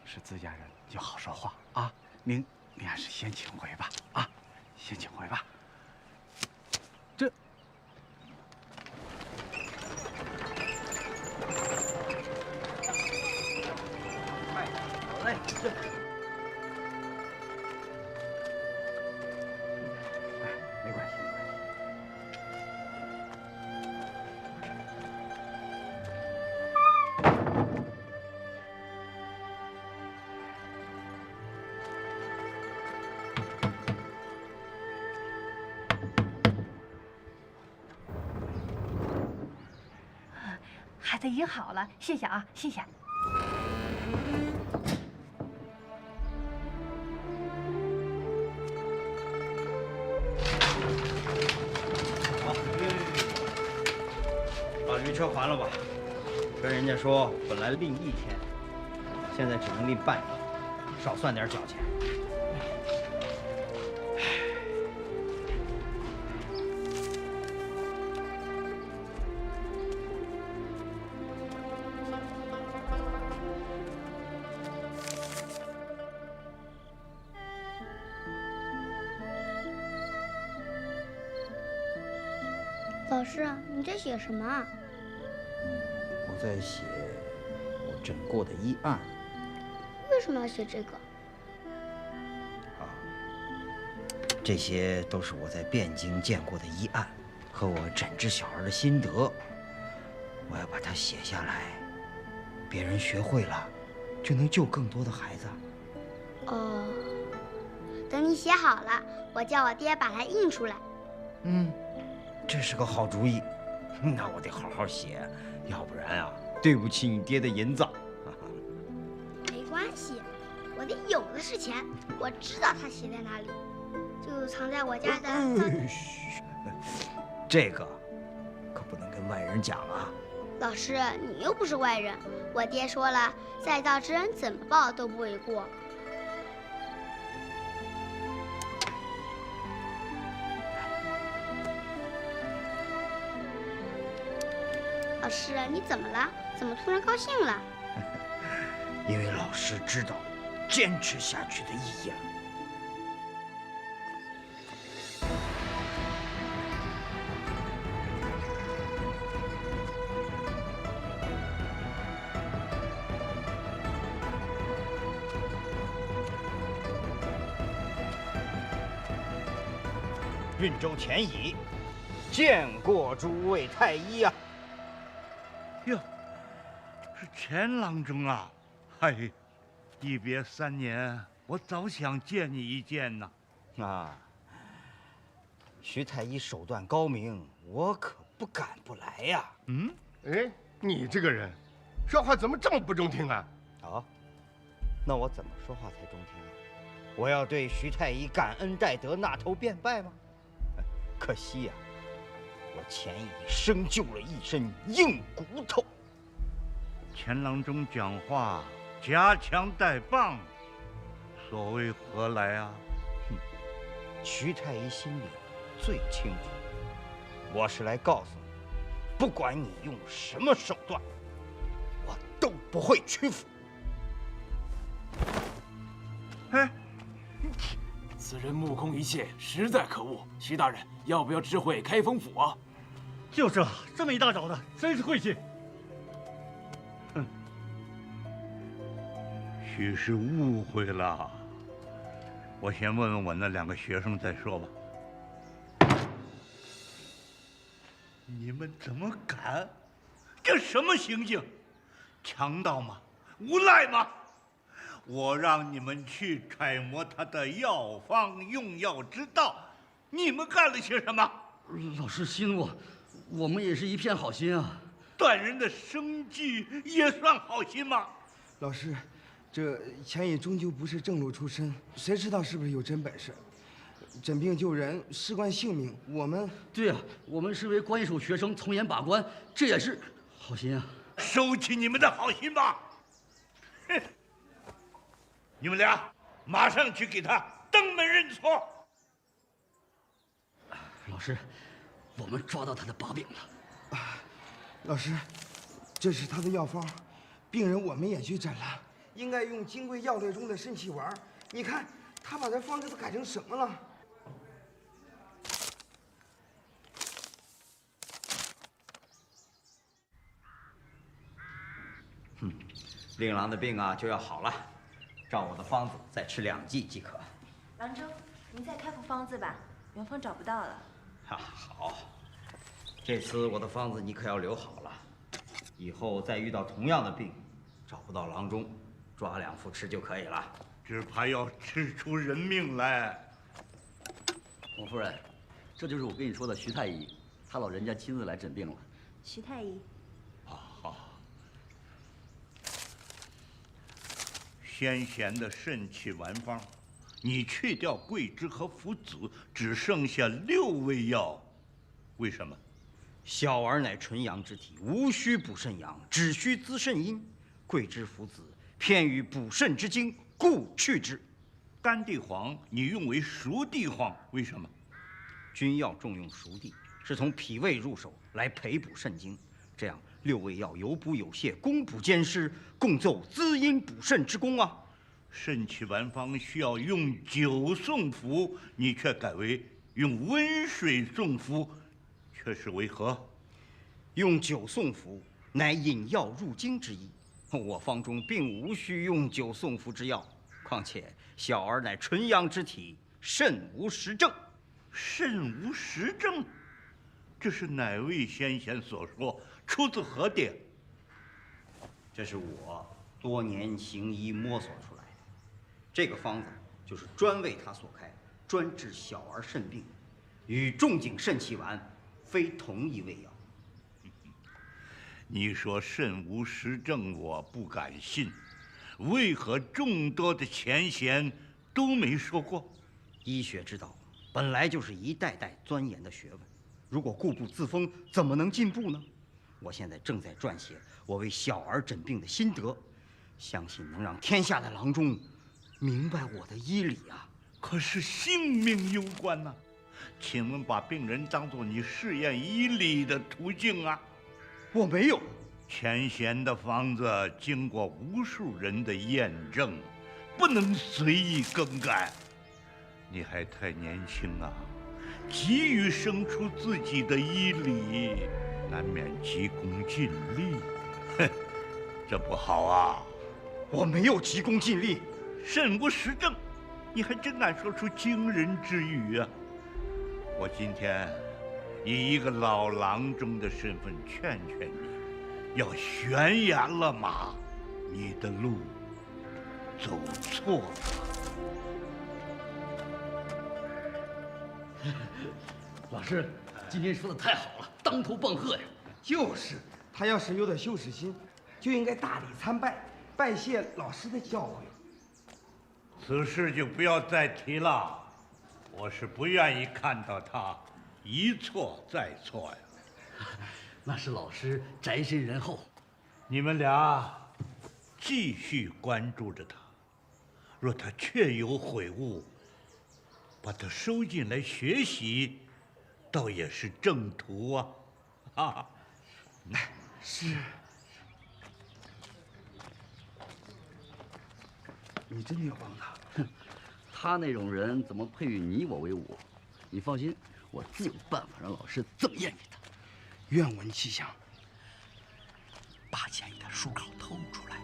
是自家人就好说话啊。您还是先请回吧，啊，先请回吧。这。哎，这，没关系，没关系。孩子已经好了，谢谢啊，谢谢。把驴车还了吧，跟人家说本来另1天，现在只能另半天，少算点脚钱。老师，你在写什么啊？我在写我诊过的医案。为什么要写这个？这些都是我在汴京见过的医案，和我诊治小儿的心得。我要把它写下来，别人学会了，就能救更多的孩子。哦，等你写好了，我叫我爹把它印出来。这是个好主意。那我得好好写，要不然啊，对不起你爹的银子。没关系，我爹有的是钱，我知道他写在哪里，就藏在我家的。这个可不能跟外人讲啊。老师，你又不是外人，我爹说了，再造之恩怎么报都不为过。老师，你怎么了？怎么突然高兴了？因为老师知道坚持下去的意义了。运州前乙，见过诸位太医啊！哟，是钱郎中啊！哎，一别3年，我早想见你一见呐。啊，徐太医手段高明，我可不敢不来呀。哎，你这个人，说话怎么这么不中听啊？啊，那我怎么说话才中听啊？我要对徐太医感恩戴德，纳头便拜吗？可惜呀，我钱乙生就了一身硬骨头。钱郎中讲话夹枪带棒，所谓何来啊？徐太医心里最清楚，我是来告诉你，不管你用什么手段，我都不会屈服。哎，此人目空一切，实在可恶。徐大人，要不要知会开封府啊？就是啊，这么一大早的，真是晦气。许是误会了，我先问问我那2个学生再说吧。你们怎么敢？这什么行径？强盗吗？无赖吗？我让你们去揣摩他的药方、用药之道，你们干了些什么？老师息怒，我们也是一片好心啊。断人的生计也算好心吗？老师，这钱乙终究不是正路出身，谁知道是不是有真本事？诊病救人，事关性命，我们……对呀，我们是为观医署学生从严把关，这也是好心啊。收起你们的好心吧！哼！你们俩马上去给他登门认错。老师，我们抓到他的把柄了。老师，这是他的药方，病人我们也去诊了，应该用金匮要略中的肾气丸。你看他把这方子都改成什么了？令郎的病啊就要好了，照我的方子再吃2剂即可。郎中，您再开副方子吧，原方找不到了。好，这次我的方子你可要留好了，以后再遇到同样的病，找不到郎中，抓2副吃就可以了。只怕要吃出人命来。王夫人，这就是我跟你说的徐太医，他老人家亲自来诊病了。徐太医。好。先贤的肾气丸方，你去掉桂枝和附子，只剩下6味药，为什么？小儿乃纯阳之体，无需补肾阳，只需滋肾阴。桂枝附子偏于补肾之精，故去之。丹地黄你用为熟地黄，为什么？君药重用熟地，是从脾胃入手来培补肾精，这样6味药有补有泻，攻补兼施，共奏滋阴补肾之功啊！肾气丸方需要用酒送服，你却改为用温水送服，却是为何？用酒送服，乃引药入经之意。我方中并无需用酒送服之药，况且小儿乃纯阳之体，肾无实症。肾无实症，这是哪位先贤所说？出自何典？这是我多年行医摸索出来的。这个方子就是专为他所开，专治小儿肾病，与仲景肾气丸非同一味药。你说肾无实症，我不敢信，为何众多的前贤都没说过？医学之道本来就是一代代钻研的学问，如果固步自封，怎么能进步呢？我现在正在撰写我为小儿诊病的心得，相信能让天下的郎中明白我的医理啊。可是性命攸关呐，请问把病人当作你试验医理的途径啊？我没有。前贤的方子经过无数人的验证，不能随意更改。你还太年轻啊，急于生出自己的医理，难免急功近利。哼，这不好啊！我没有急功近利，肾无实症，你还真敢说出惊人之语啊！我今天以一个老郎中的身份劝劝你，要悬崖勒马，你的路走错了。老师，今天说的太好了，当头棒喝呀！就是，他要是有点羞耻心，就应该大礼参拜，拜谢老师的教诲。此事就不要再提了，我是不愿意看到他一错再错呀。那是老师宅深仁厚，你们俩继续关注着他，若他确有悔悟，把他收进来学习，倒也是正途啊！啊，是。你真的要帮他？哼，他那种人怎么配与你我为伍？你放心，我自有办法让老师赠宴给他。愿闻其详。把监狱的书稿偷出来。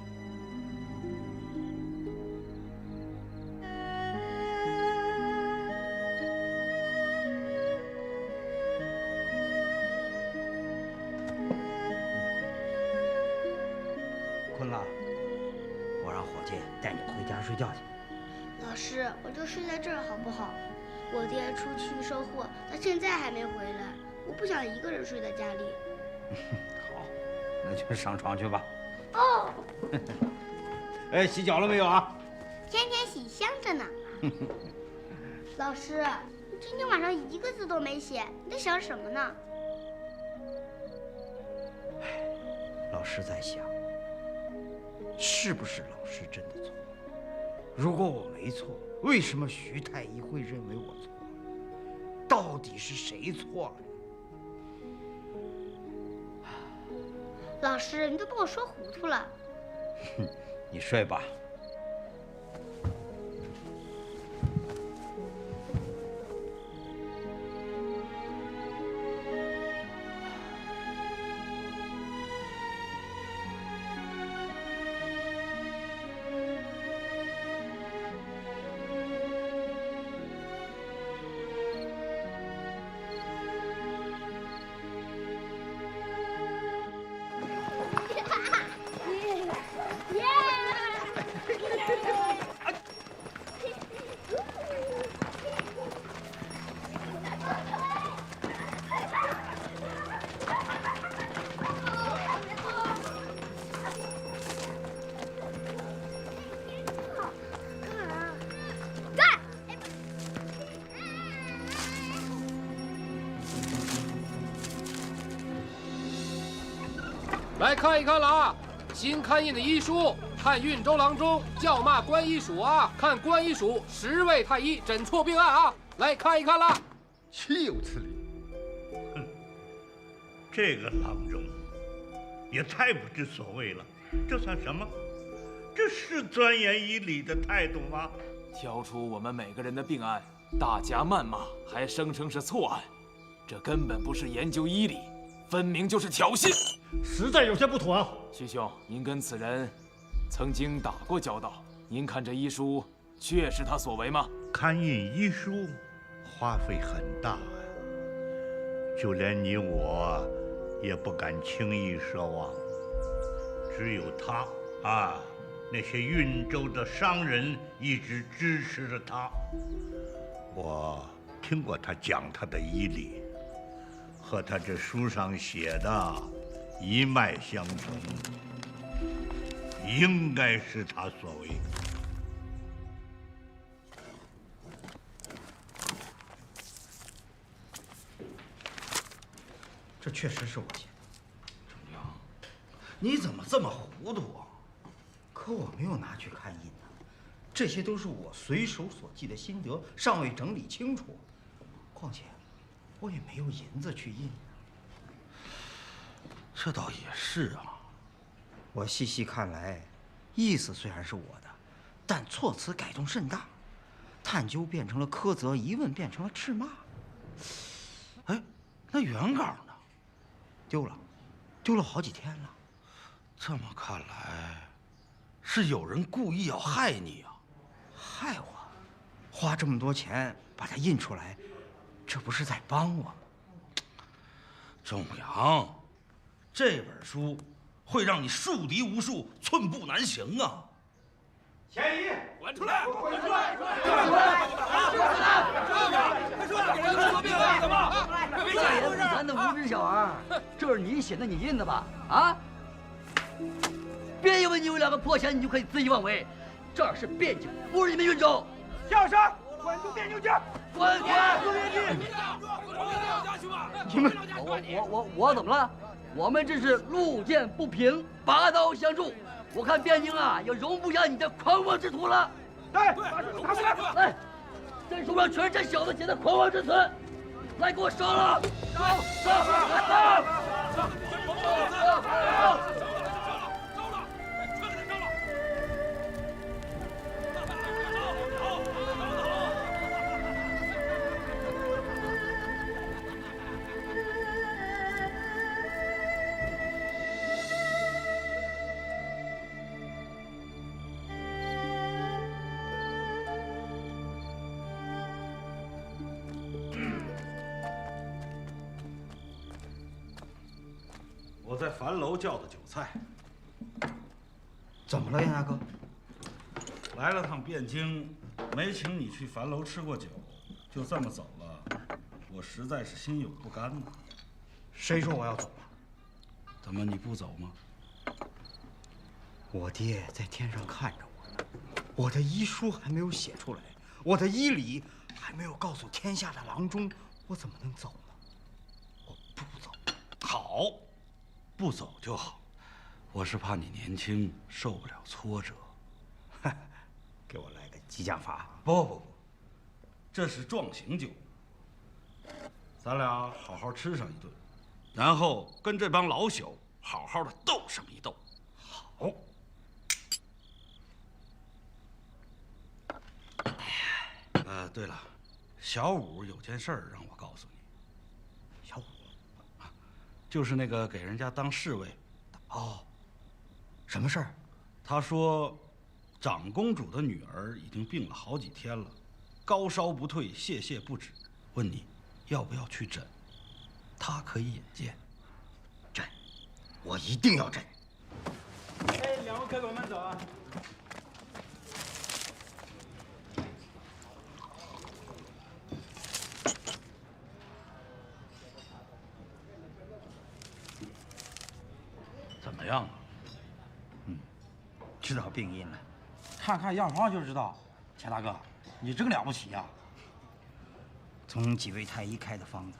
困了，我让伙计带你回家睡觉去。老师，我就睡在这儿好不好？我爹出去收货，他现在还没回来，我不想一个人睡在家里。好，那就上床去吧。哦。哎，洗脚了没有啊？天天洗香着呢。老师，你今天晚上一个字都没写，你在想什么呢？老师在想，是不是老师真的错？如果我没错，为什么徐太医会认为我错了？到底是谁错了？老师，你都把我说糊涂了。哼，你睡吧。来看一看了啊！新刊印的医书，看运州郎中叫骂关医署啊！看关医署10位太医诊错病案啊！来看一看了。岂有此理！哼，这个郎中也太不知所谓了。这算什么？这是钻研医理的态度吗？挑出我们每个人的病案，大加谩骂，还声称是错案，这根本不是研究医理，分明就是挑衅，实在有些不妥啊！徐兄，您跟此人曾经打过交道，您看这医书确是他所为吗？刊印医书花费很大呀，就连你我也不敢轻易奢望。只有他啊，那些运州的商人一直支持着他。我听过他讲他的医理，和他这书上写的一脉相承，应该是他所为。这确实是我写的。程阳，你怎么这么糊涂啊？可我没有拿去看印呢，这些都是我随手所记的心得，尚未整理清楚。况且，我也没有银子去印。这倒也是啊。我细细看来，意思虽然是我的，但措辞改动甚大，探究变成了苛责，疑问变成了斥骂。哎，那原稿呢？丢了，丢了好几天了。这么看来，是有人故意要害你啊！害我？花这么多钱把它印出来，这不是在帮我吗？仲阳，这本书会让你树敌无数，寸步难行啊！嫌疑，滚出来！滚出来！快出来！给人说病历的吧！大言不惭的无知小孩，这是你写的，你印的吧？啊！别以为你有2个破钱，你就可以恣意妄为。这儿是汴京，不是你们运州。叫声，滚出汴京去！滚！你们，我怎么了？我们这是路见不平，拔刀相助。我看汴京啊，也容不下你这狂妄之徒了。来，把手拿过来！来，这书上全是这小子写的狂妄之词，来给我烧了！我在樊楼叫的酒菜。怎么了，杨大哥？来了趟汴京，没请你去樊楼吃过酒，就这么走了，我实在是心有不甘呐。谁说我要走了？怎么你不走吗？我爹在天上看着我呢，我的医书还没有写出来，我的医理还没有告诉天下的郎中，我怎么能走呢？我不走。好，不走就好。我是怕你年轻受不了挫折。给我来个激将法。不，这是壮行酒。咱俩好好吃上一顿，然后跟这帮老朽好好的斗上一斗。好。对了，小武有件事儿让我告诉你。小武啊，就是那个给人家当侍卫。哦，什么事儿？他说，长公主的女儿已经病了好几天了，高烧不退，泻不止。问你要不要去诊？他可以引荐。诊，我一定要诊。哎，两位客官慢走啊！怎么样啊？知道病因了，看看药方就知道。钱大哥，你真了不起呀！从几位太医开的方子，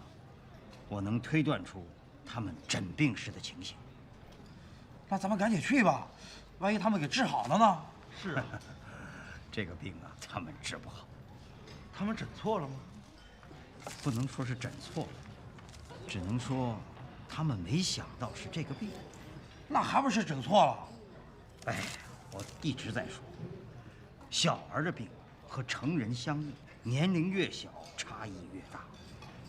我能推断出他们诊病时的情形。那咱们赶紧去吧，万一他们给治好了呢？是啊，这个病啊，他们治不好。他们诊错了吗？不能说是诊错了，只能说他们没想到是这个病。那还不是诊错了？哎，我一直在说，小儿的病和成人相异，年龄越小差异越大，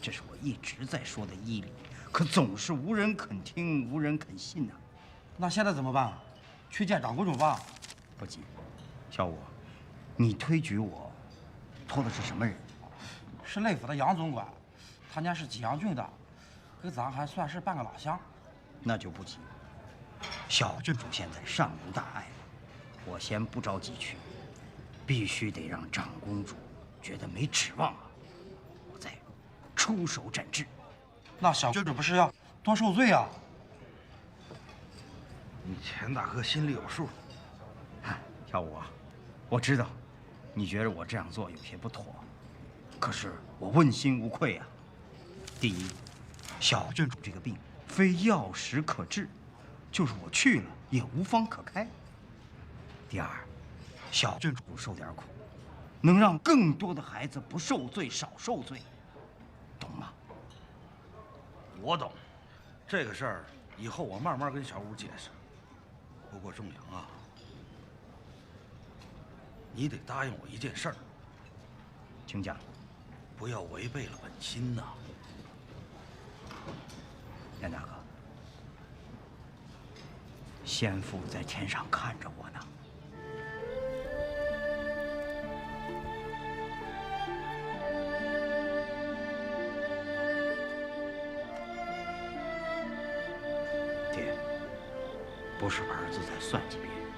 这是我一直在说的医理。可总是无人肯听，无人肯信呐。那现在怎么办？去见长公主吧。不急，小五，你推举我，托的是什么人？是内府的杨总管，他家是济阳郡的，跟咱还算是半个老乡。那就不急。小郡主现在上无大碍，我先不着急去，必须得让长公主觉得没指望了，我再出手诊治。那小郡主不是要多受罪啊？你钱大哥心里有数。小五啊，我知道，你觉得我这样做有些不妥，可是我问心无愧啊。第一，小郡主这个病非药石可治，就是我去了也无方可开。第二，小郡主受点苦，能让更多的孩子不受罪少受罪，懂吗？我懂，这个事儿以后我慢慢跟小五解释。不过仲阳啊，你得答应我一件事儿。请讲。不要违背了本心呐。严大哥，先父在天上看着我呢。爹，不是儿子在算计别人，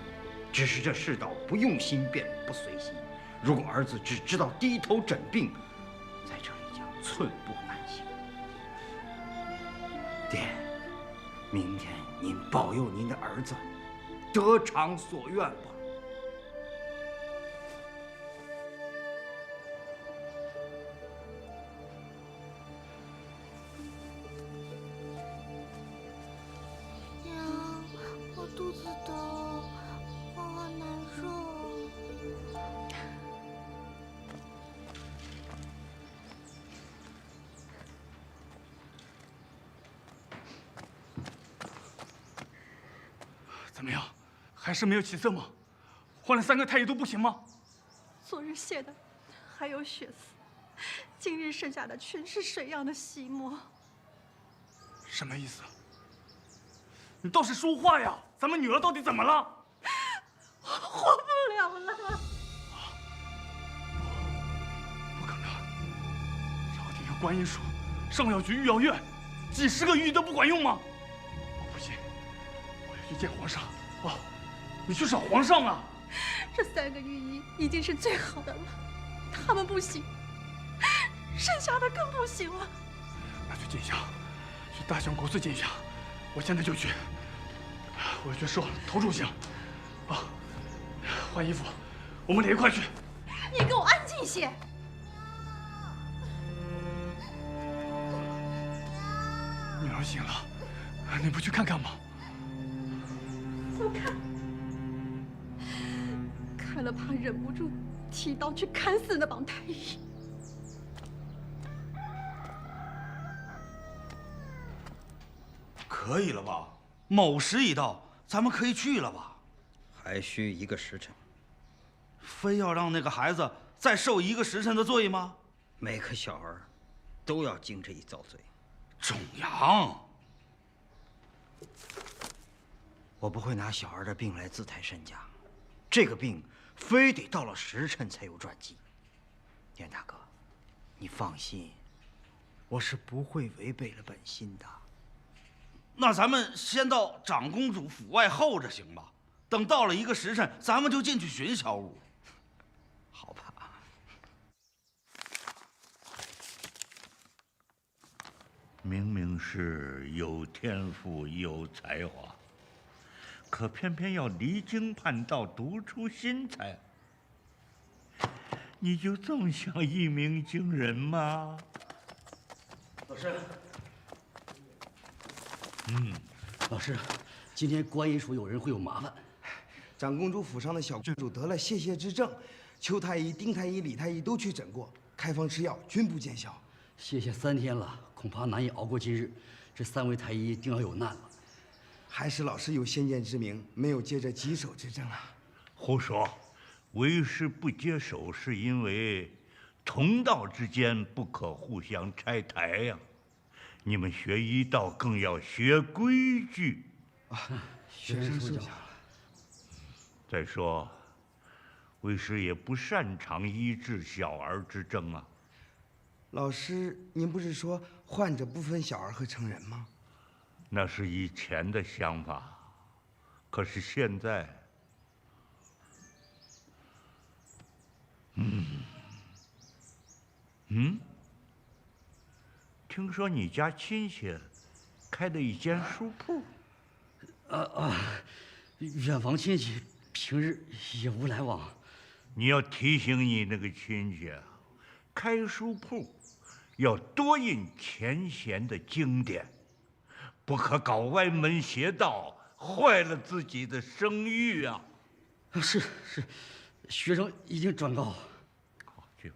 只是这世道不用心便不随心。如果儿子只知道低头诊病，在这里将寸步难行。爹，明天您保佑您的儿子得偿所愿吧。娘，我肚子疼，我好难受。怎么样，还是没有起色吗？换了3个太医都不行吗？昨日卸的还有血丝，今日剩下的全是水样的细末。什么意思？你倒是说话呀！咱们女儿到底怎么了？我活不了了！不可能！朝廷有观音署，上药局、御药院，几10个御医都不管用吗？不行，我要去见皇上。哦，你去找皇上啊！这3个御医已经是最好的了，他们不行，剩下的更不行了。那去见一下，去大相国寺见一下。我现在就去。我要去收头炷香。啊，换衣服，我们俩一块去。你给我安静些！女儿醒了，你不去看看吗？不看，看了怕忍不住提刀去砍死那帮太医。可以了吧？卯时已到，咱们可以去了吧？还需1个时辰。非要让那个孩子再受1个时辰的罪吗？每个小儿都要经这一遭罪。仲阳，我不会拿小儿的病来自抬身价，这个病非得到了时辰才有转机。严大哥，你放心，我是不会违背了本心的。那咱们先到长公主府外候着行吧？等到了1个时辰，咱们就进去寻小五。好吧。明明是有天赋有才华，可偏偏要离经叛道，独出心裁。你就这么想一鸣惊人吗？老师，老师，今天观音署有人会有麻烦。长公主府上的小郡主得了泄泻之症，邱太医、丁太医、李太医都去诊过，开方吃药均不见效。歇3天了，恐怕难以熬过今日。这3位太医定要有难了。还是老师有先见之明，没有接着棘手之症啊。胡说，为师不接手是因为同道之间不可互相拆台呀。你们学医道更要学规矩。学生受教了。再说，为师也不擅长医治小儿之症啊。老师，您不是说患者不分小儿和成人吗？那是以前的想法，可是现在，听说你家亲戚开了一间书铺。远房亲戚平日也无来往。你要提醒你那个亲戚，开书铺要多印前贤的经典，不可搞歪门邪道，坏了自己的声誉啊！是，学生已经转告。好，去。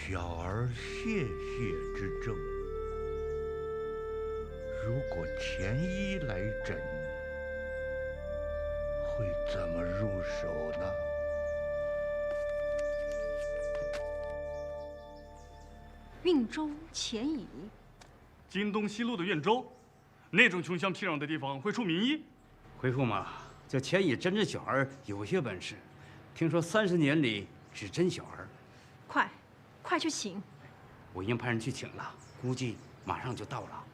小儿泄泻之症，如果前医来诊，会怎么入手呢？运州钱乙，京东西路的运州，那种穷乡僻壤的地方会出名医？回父嘛，这钱乙诊治小儿有些本事，听说30年里只诊小儿。快去请！我已经派人去请了，估计马上就到了。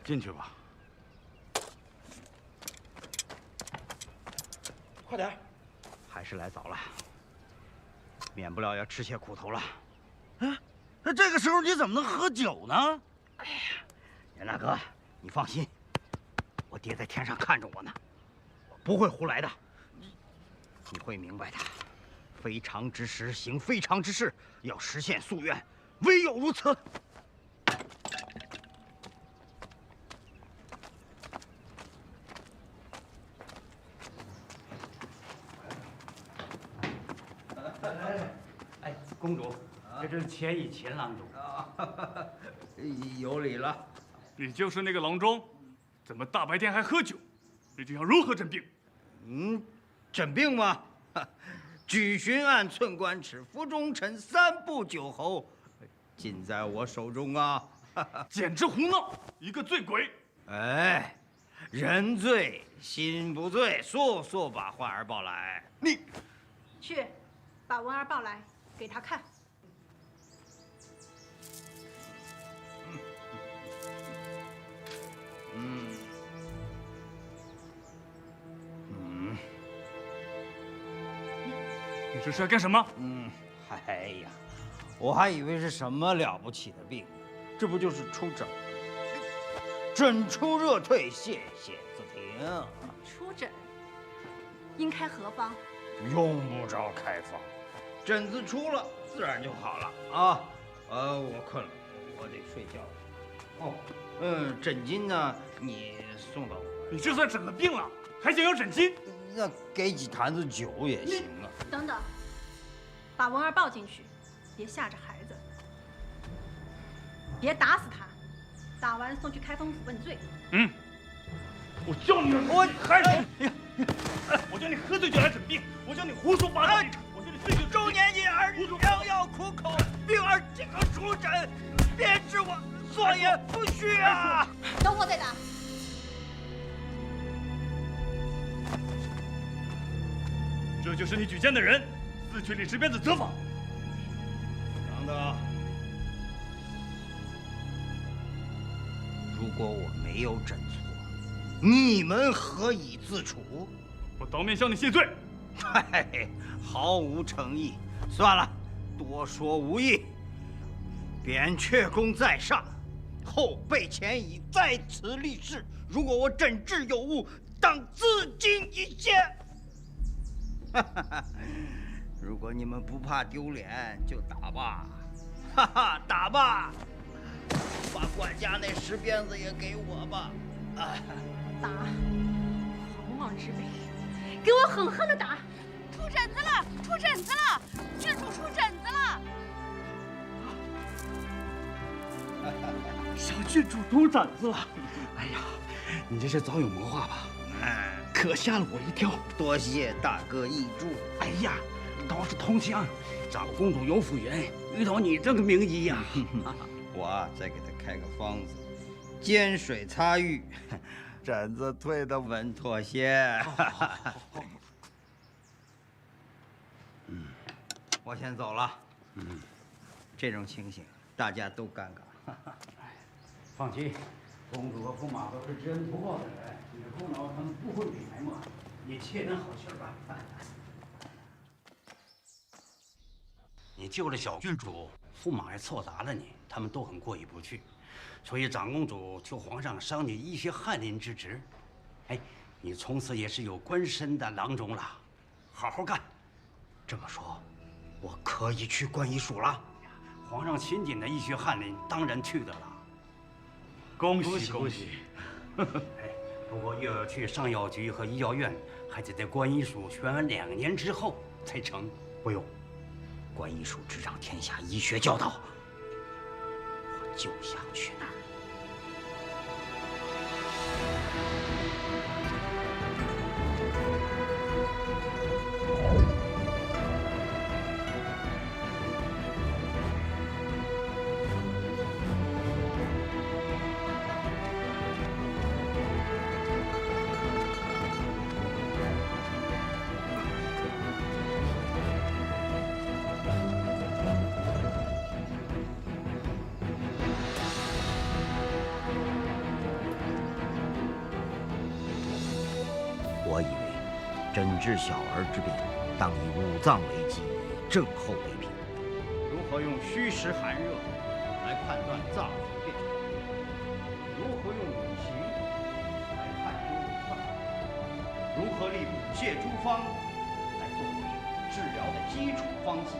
进去吧。快点！还是来早了，免不了要吃些苦头了。那这个时候你怎么能喝酒呢？哎呀，袁大哥，你放心，我爹在天上看着我呢，我不会胡来的。你会明白的，非常之时行非常之事，要实现夙愿，唯有如此。哎，公主，这是钱乙钱郎中。有礼了。你就是那个郎中，怎么大白天还喝酒？你这样如何诊病？诊病吗？举巡按寸关尺，服忠臣3步9侯，尽在我手中啊！简直胡闹！一个醉鬼！哎，人醉心不醉，速速把焕儿抱来。你去，把文儿抱来，给他看。你这是要干什么？哎呀，我还以为是什么了不起的病，这不就是出疹，疹出热退，泻泻自停。出疹，应开何方？用不着开方，疹子出了自然就好了啊。我困了，我得睡觉了。枕巾呢？你送到我。你就算诊了病了，还想要枕巾？那给几坛子酒也行啊。等等，把文儿抱进去，别吓着孩子，别打死他，打完送去开封府问罪。我叫你还是我叫你喝醉酒来诊病，我叫你胡说八道，我叫你醉酒。中年一儿良药苦口，病儿这个出疹，别治我所言不虚啊！等我再打。这就是你举荐的人，自去李石鞭子责罚。等等，如果我没有诊错，你们何以自处？我当面向你谢罪。嘿，毫无诚意。算了，多说无益。扁鹊宫在上，后辈前已在此立誓，如果我诊治有误，当自尽一线。如果你们不怕丢脸，就打吧，打吧，把管家那石鞭子也给我吧。打，狂妄之辈，给我狠狠的打！出疹子了，出疹子了，郡主出疹子了！小郡主出疹子了。哎呀，你这是早有谋划吧？可吓了我一跳。多谢大哥义助。哎呀，倒是同乡，长公主有福缘，遇到你这个名医呀。我再给他开个方子，煎水擦浴，疹子退得稳妥些。我先走了。这种情形大家都尴尬。放心，公主和驸马都是知恩图报的人，你的功劳他们不会给埋没，你切点好气儿吧。你救了小郡主，驸马还错答了你，他们都很过意不去，所以长公主求皇上赏你医学翰林之职。哎，你从此也是有官身的郎中了，好好干。这么说，我可以去观医署了？皇上钦点的医学翰林，当然去得了。恭喜恭喜！哎，不过又要去上药局和医药院，还得在观医署学完2年之后才成。不用，观医署执掌天下医学教导，我就想去那儿。我以为诊治小儿之病，当以五脏为基，以症候为凭。如何用虚实寒热来判断脏腑变化？如何用五行来判读五脏？如何立补泻诸方来作为治疗的基础方剂？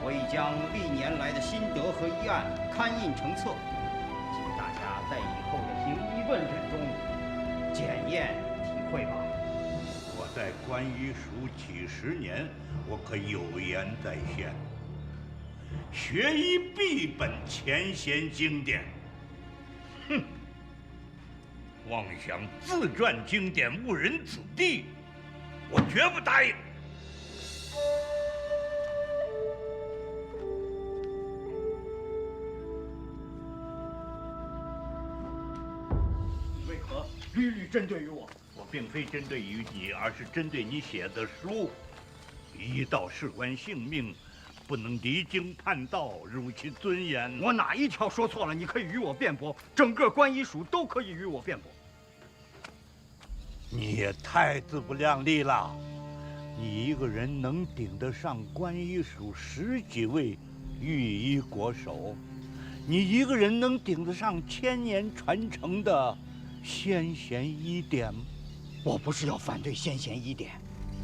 我已将历年来的心得和医案刊印成册，请大家在以后的行医问诊中检验体会吧。我在观医署几10年，我可有言在先。学医必本前贤经典。哼！妄想自传经典误人子弟，我绝不答应。为何屡屡针对于我？我并非针对于你，而是针对你写的书。医道事关性命，不能离经叛道，辱其尊严。我哪一条说错了？你可以与我辩驳，整个观医署都可以与我辩驳。你也太自不量力了！你一个人能顶得上观医署10几位御医国手？你一个人能顶得上1000年传承的先贤医典吗？我不是要反对先贤医典，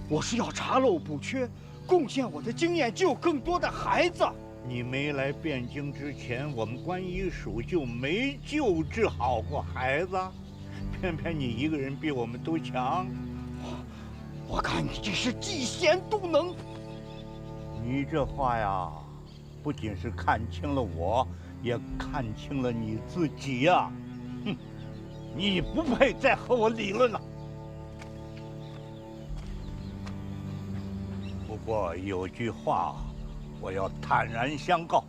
我是要查漏补缺，贡献我的经验，救更多的孩子。你没来汴京之前，我们观医署就没救治好过孩子，偏偏你一个人比我们都强。我看你这是嫉贤妒能。你这话呀，不仅是看清了我，也看清了你自己呀。哼，你不配再和我理论了。不过有句话，我要坦然相告：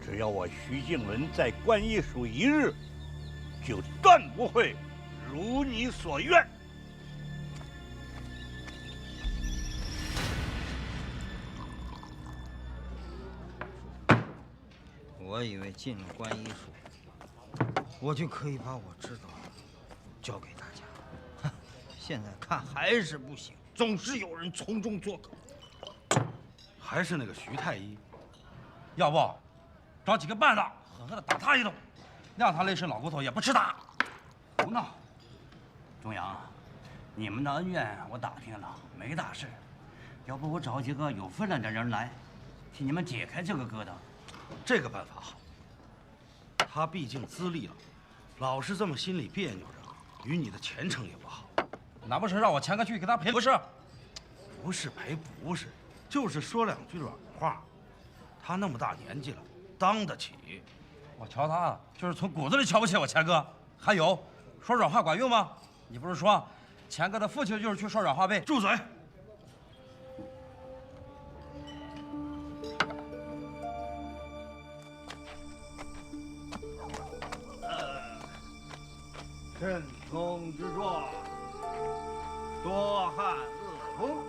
只要我徐静伦在观医署1日，就断不会如你所愿。我以为进了观医署，我就可以把我知道的交给大家，现在看还是不行，总是有人从中作梗。还是那个徐太医，要不找几个绊子狠狠地打他一顿，让他累身老骨头也不吃他。胡闹！钟阳，你们的恩怨我打听了，没大事。要不我找几个有分量的人来，替你们解开这个疙瘩。这个办法好。他毕竟资历了，老是这么心里别扭着，与你的前程也不好。难不成让我前个去给他赔？不是，不是赔，不是，就是说2句软话。他那么大年纪了，当得起。我瞧他就是从骨子里瞧不起我钱哥。还有，说软话管用吗？你不是说钱哥的父亲就是去说软话呗？住嘴！神通之状，多汉恶通。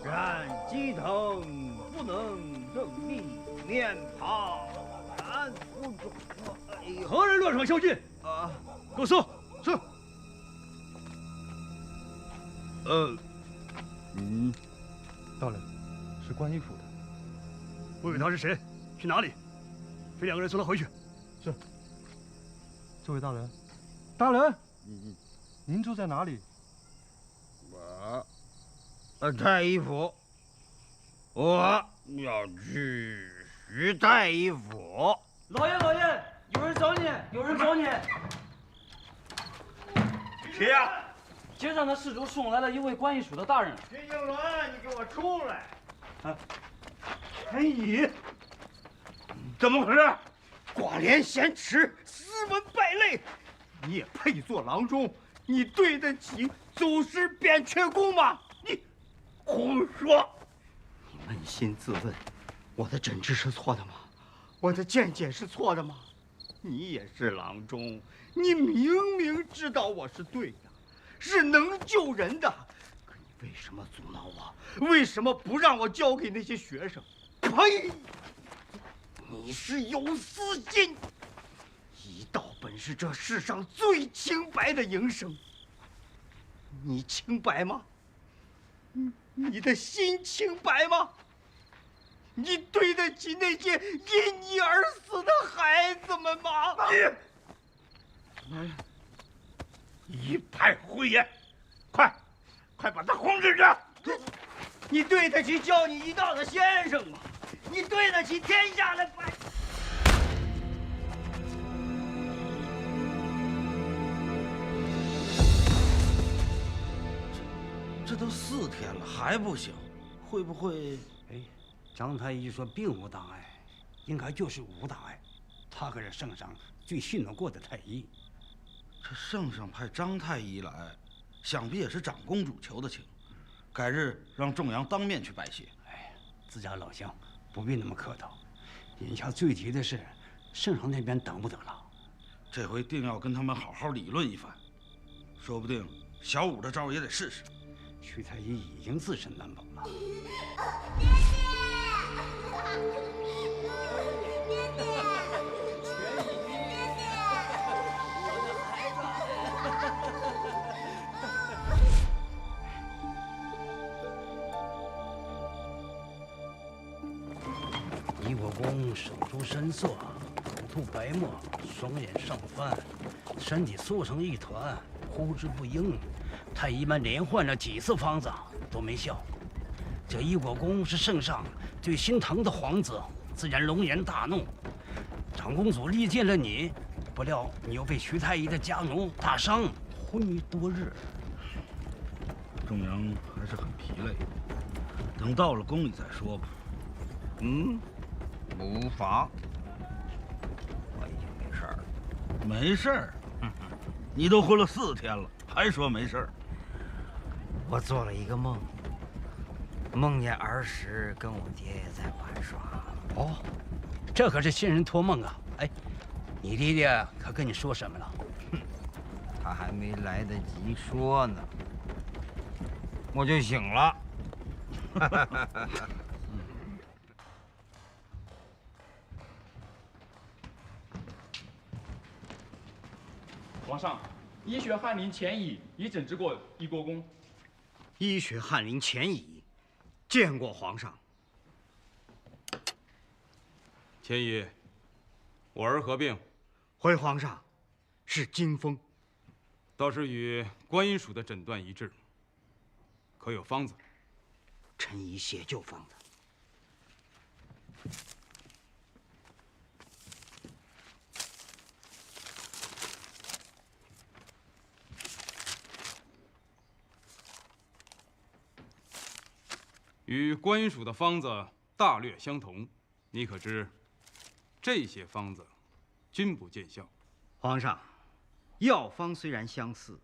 然鸡藤不能正立，面庞难服众。何人乱闯宵禁？给我搜！是。大人，是观音府的。问问他是谁，去哪里？这两个人送他回去。是。这位大人，大人，您住在哪里？太医府，我要去徐太医府。老爷，有人找你，有人找你。谁呀？街上的施主送来了一位观音署的大人。徐静伦，你给我出来！你怎么回事？寡廉鲜耻，斯文败类！你也配做郎中？你对得起祖师扁鹊宫吗？你胡说！你扪心自问，我的诊治是错的吗？我的见解是错的吗？你也是郎中，你明明知道我是对的，是能救人的，可你为什么阻挠我？为什么不让我交给那些学生？呸！你是有私心！医道本是这世上最清白的营生，你清白吗？你的心清白吗？你对得起那些因你而死的孩子们吗？一派胡言！快把他轰制着！你对得起教你医道的先生吗？你对得起天下的百？这都4天了还不行，会不会？张太医说并无大碍，应该就是无大碍。他可是圣上最信得过的太医。这圣上派张太医来，想必也是长公主求的情。改日让仲阳当面去拜谢。自家老乡不必那么客套。眼下最急的是，圣上那边等不得了。这回定要跟他们好好理论一番，说不定小武的招也得试试。徐太医已经自身难保了。倪国公手足深色，口吐白沫，双眼上翻，身体缩成一团，呼之不应。太医们连换了几次方子都没效。这倪国公是圣上最心疼的皇子，自然龙颜大怒。长公主力荐了你，不料你又被徐太医的家奴打伤，昏迷多日。仲阳还是很疲累，等到了宫里再说吧。无妨，我已经没事了。没事儿？你都昏了4天了，还说没事儿？我做了一个梦，梦见儿时跟我爹爷在玩耍。哦，这可是仙人托梦啊！哎，你爹爹可跟你说什么了？他还没来得及说呢，我就醒了。皇上，医学翰林钱乙已诊治过倪国公。医学翰林钱乙，见过皇上。钱乙，我儿何病？回皇上，是惊风。倒是与观音署的诊断一致。可有方子？臣已写就方子。与观音署的方子大略相同。你可知，这些方子均不见效。皇上，药方虽然相似，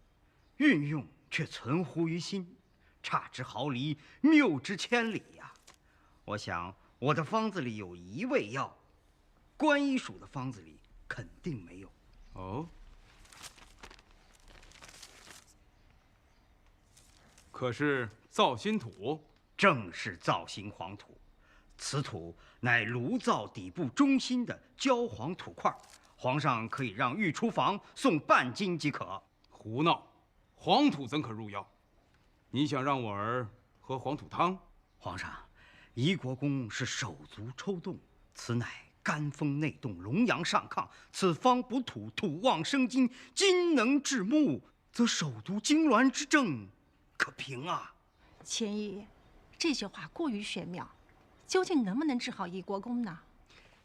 运用却存乎于心，差之毫厘，谬之千里呀。我想我的方子里有一味药，观医署的方子里肯定没有。哦。可是造心土，正是造心黄土。此土乃炉灶底部中心的焦黄土块，皇上可以让御厨房送半斤即可。胡闹！黄土怎可入药？你想让我儿喝黄土汤？皇上，仪国公是手足抽动，此乃肝风内动，龙阳上亢。此方补土，土旺生金，金能治木，则手足痉挛之症可平啊。钱姨，这句话过于玄妙，究竟能不能治好仪国公呢？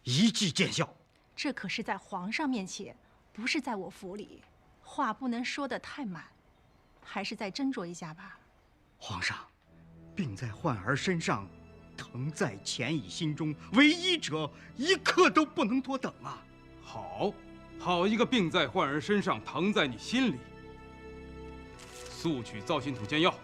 一剂见效。这可是在皇上面前，不是在我府里，话不能说得太满，还是再斟酌一下吧。皇上，病在患儿身上，疼在钱乙心中，为医者一刻都不能多等啊！好一个病在患儿身上，疼在你心里。速取造心土煎药。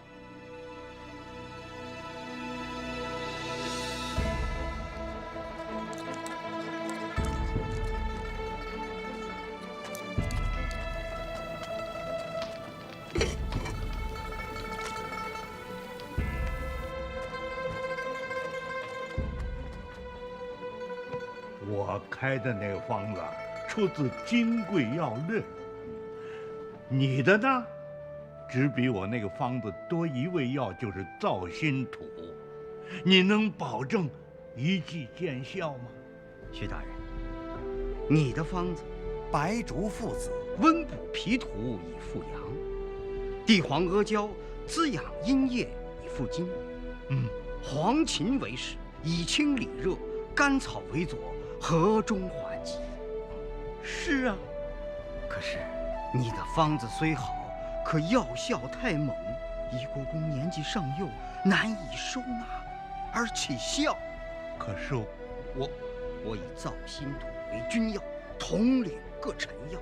我开的那个方子出自《金匮要略》，你的呢？只比我那个方子多一味药，就是造心土。你能保证一剂见效吗？徐大人，你的方子，白术附子，温补脾土以复阳；地黄阿胶，滋养阴液以复精；黄芩为始，以清理热；甘草为佐，和中缓急。是啊，可是你的方子虽好，可药效太猛，仪国公年纪尚幼，难以收纳而起效。可是我以造心土为君药，统领各臣药，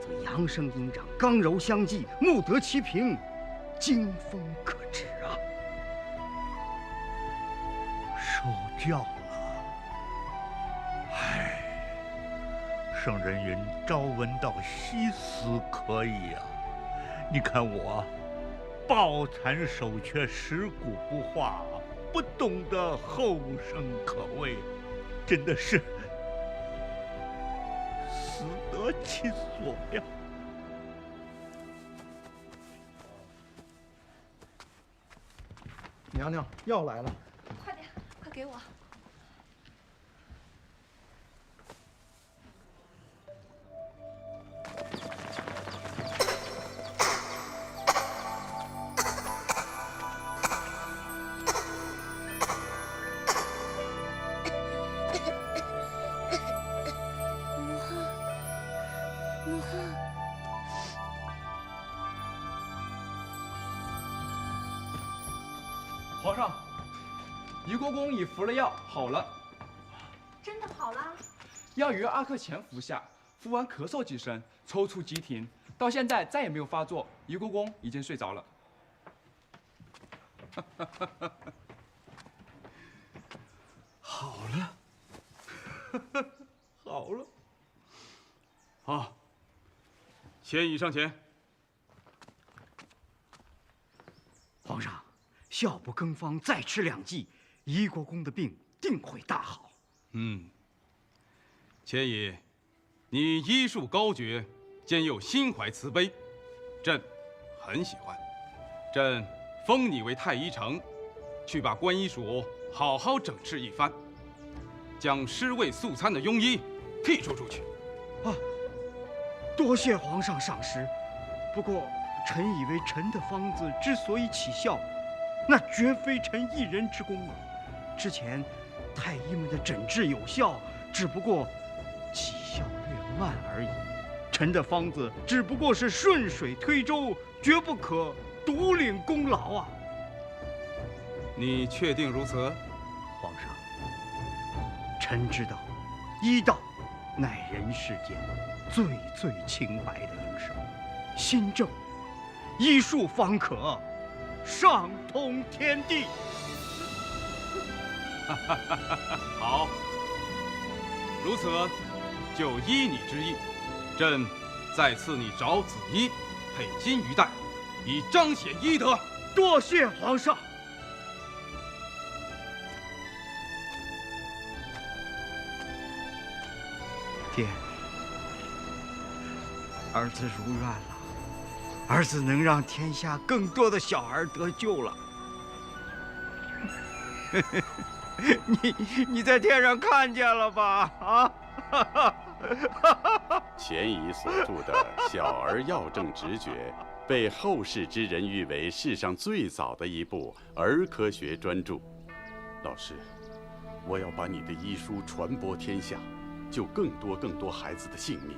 则阳生阴长，刚柔相济，木得其平，经风可止啊！受教了。唉，圣人云：“朝闻道，夕死可矣啊！”你看我，抱残守缺，食古不化，不懂得后生可畏，真的是死得其所呀！娘娘，药来了。快点，快给我。皇上，仪国公已服了药，好了。真的好了？药于2刻前服下，服完咳嗽几声，抽搐即停，到现在再也没有发作。仪国公已经睡着了。好了，好了。好，钱乙上前。皇上，效不更方，再吃2剂，仪国公的病定会大好。钱乙，你医术高绝，兼又心怀慈悲，朕很喜欢。朕封你为太医丞，去把观医署好好整治一番，将尸位素餐的庸医剔除出去。多谢皇上赏识。不过，臣以为臣的方子之所以起效，那绝非臣一人之功啊。之前太医们的诊治有效，只不过起效略慢而已。臣的方子只不过是顺水推舟，绝不可独领功劳啊。你确定如此？皇上，臣知道，医道乃人世间最清白的营生，心正，医术方可上通天地。好，如此，就依你之意，朕再赐你找紫衣，佩金鱼带，以彰显医德。多谢皇上。爹，儿子如愿了，儿子能让天下更多的小孩得救了。你在天上看见了吧？啊！钱乙所著的《小儿药证直觉》，被后世之人誉为世上最早的一部儿科学专著。老师，我要把你的医书传播天下，救更多孩子的性命。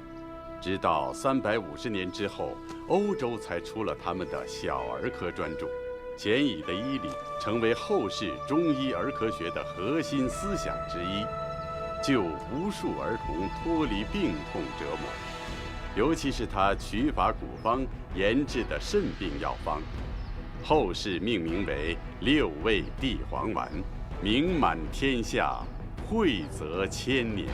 直到350年之后，欧洲才出了他们的小儿科专著。钱乙的医理成为后世中医儿科学的核心思想之一，救无数儿童脱离病痛折磨。尤其是他取法古方研制的肾病药方，后世命名为6味地黄丸，名满天下，惠泽千年。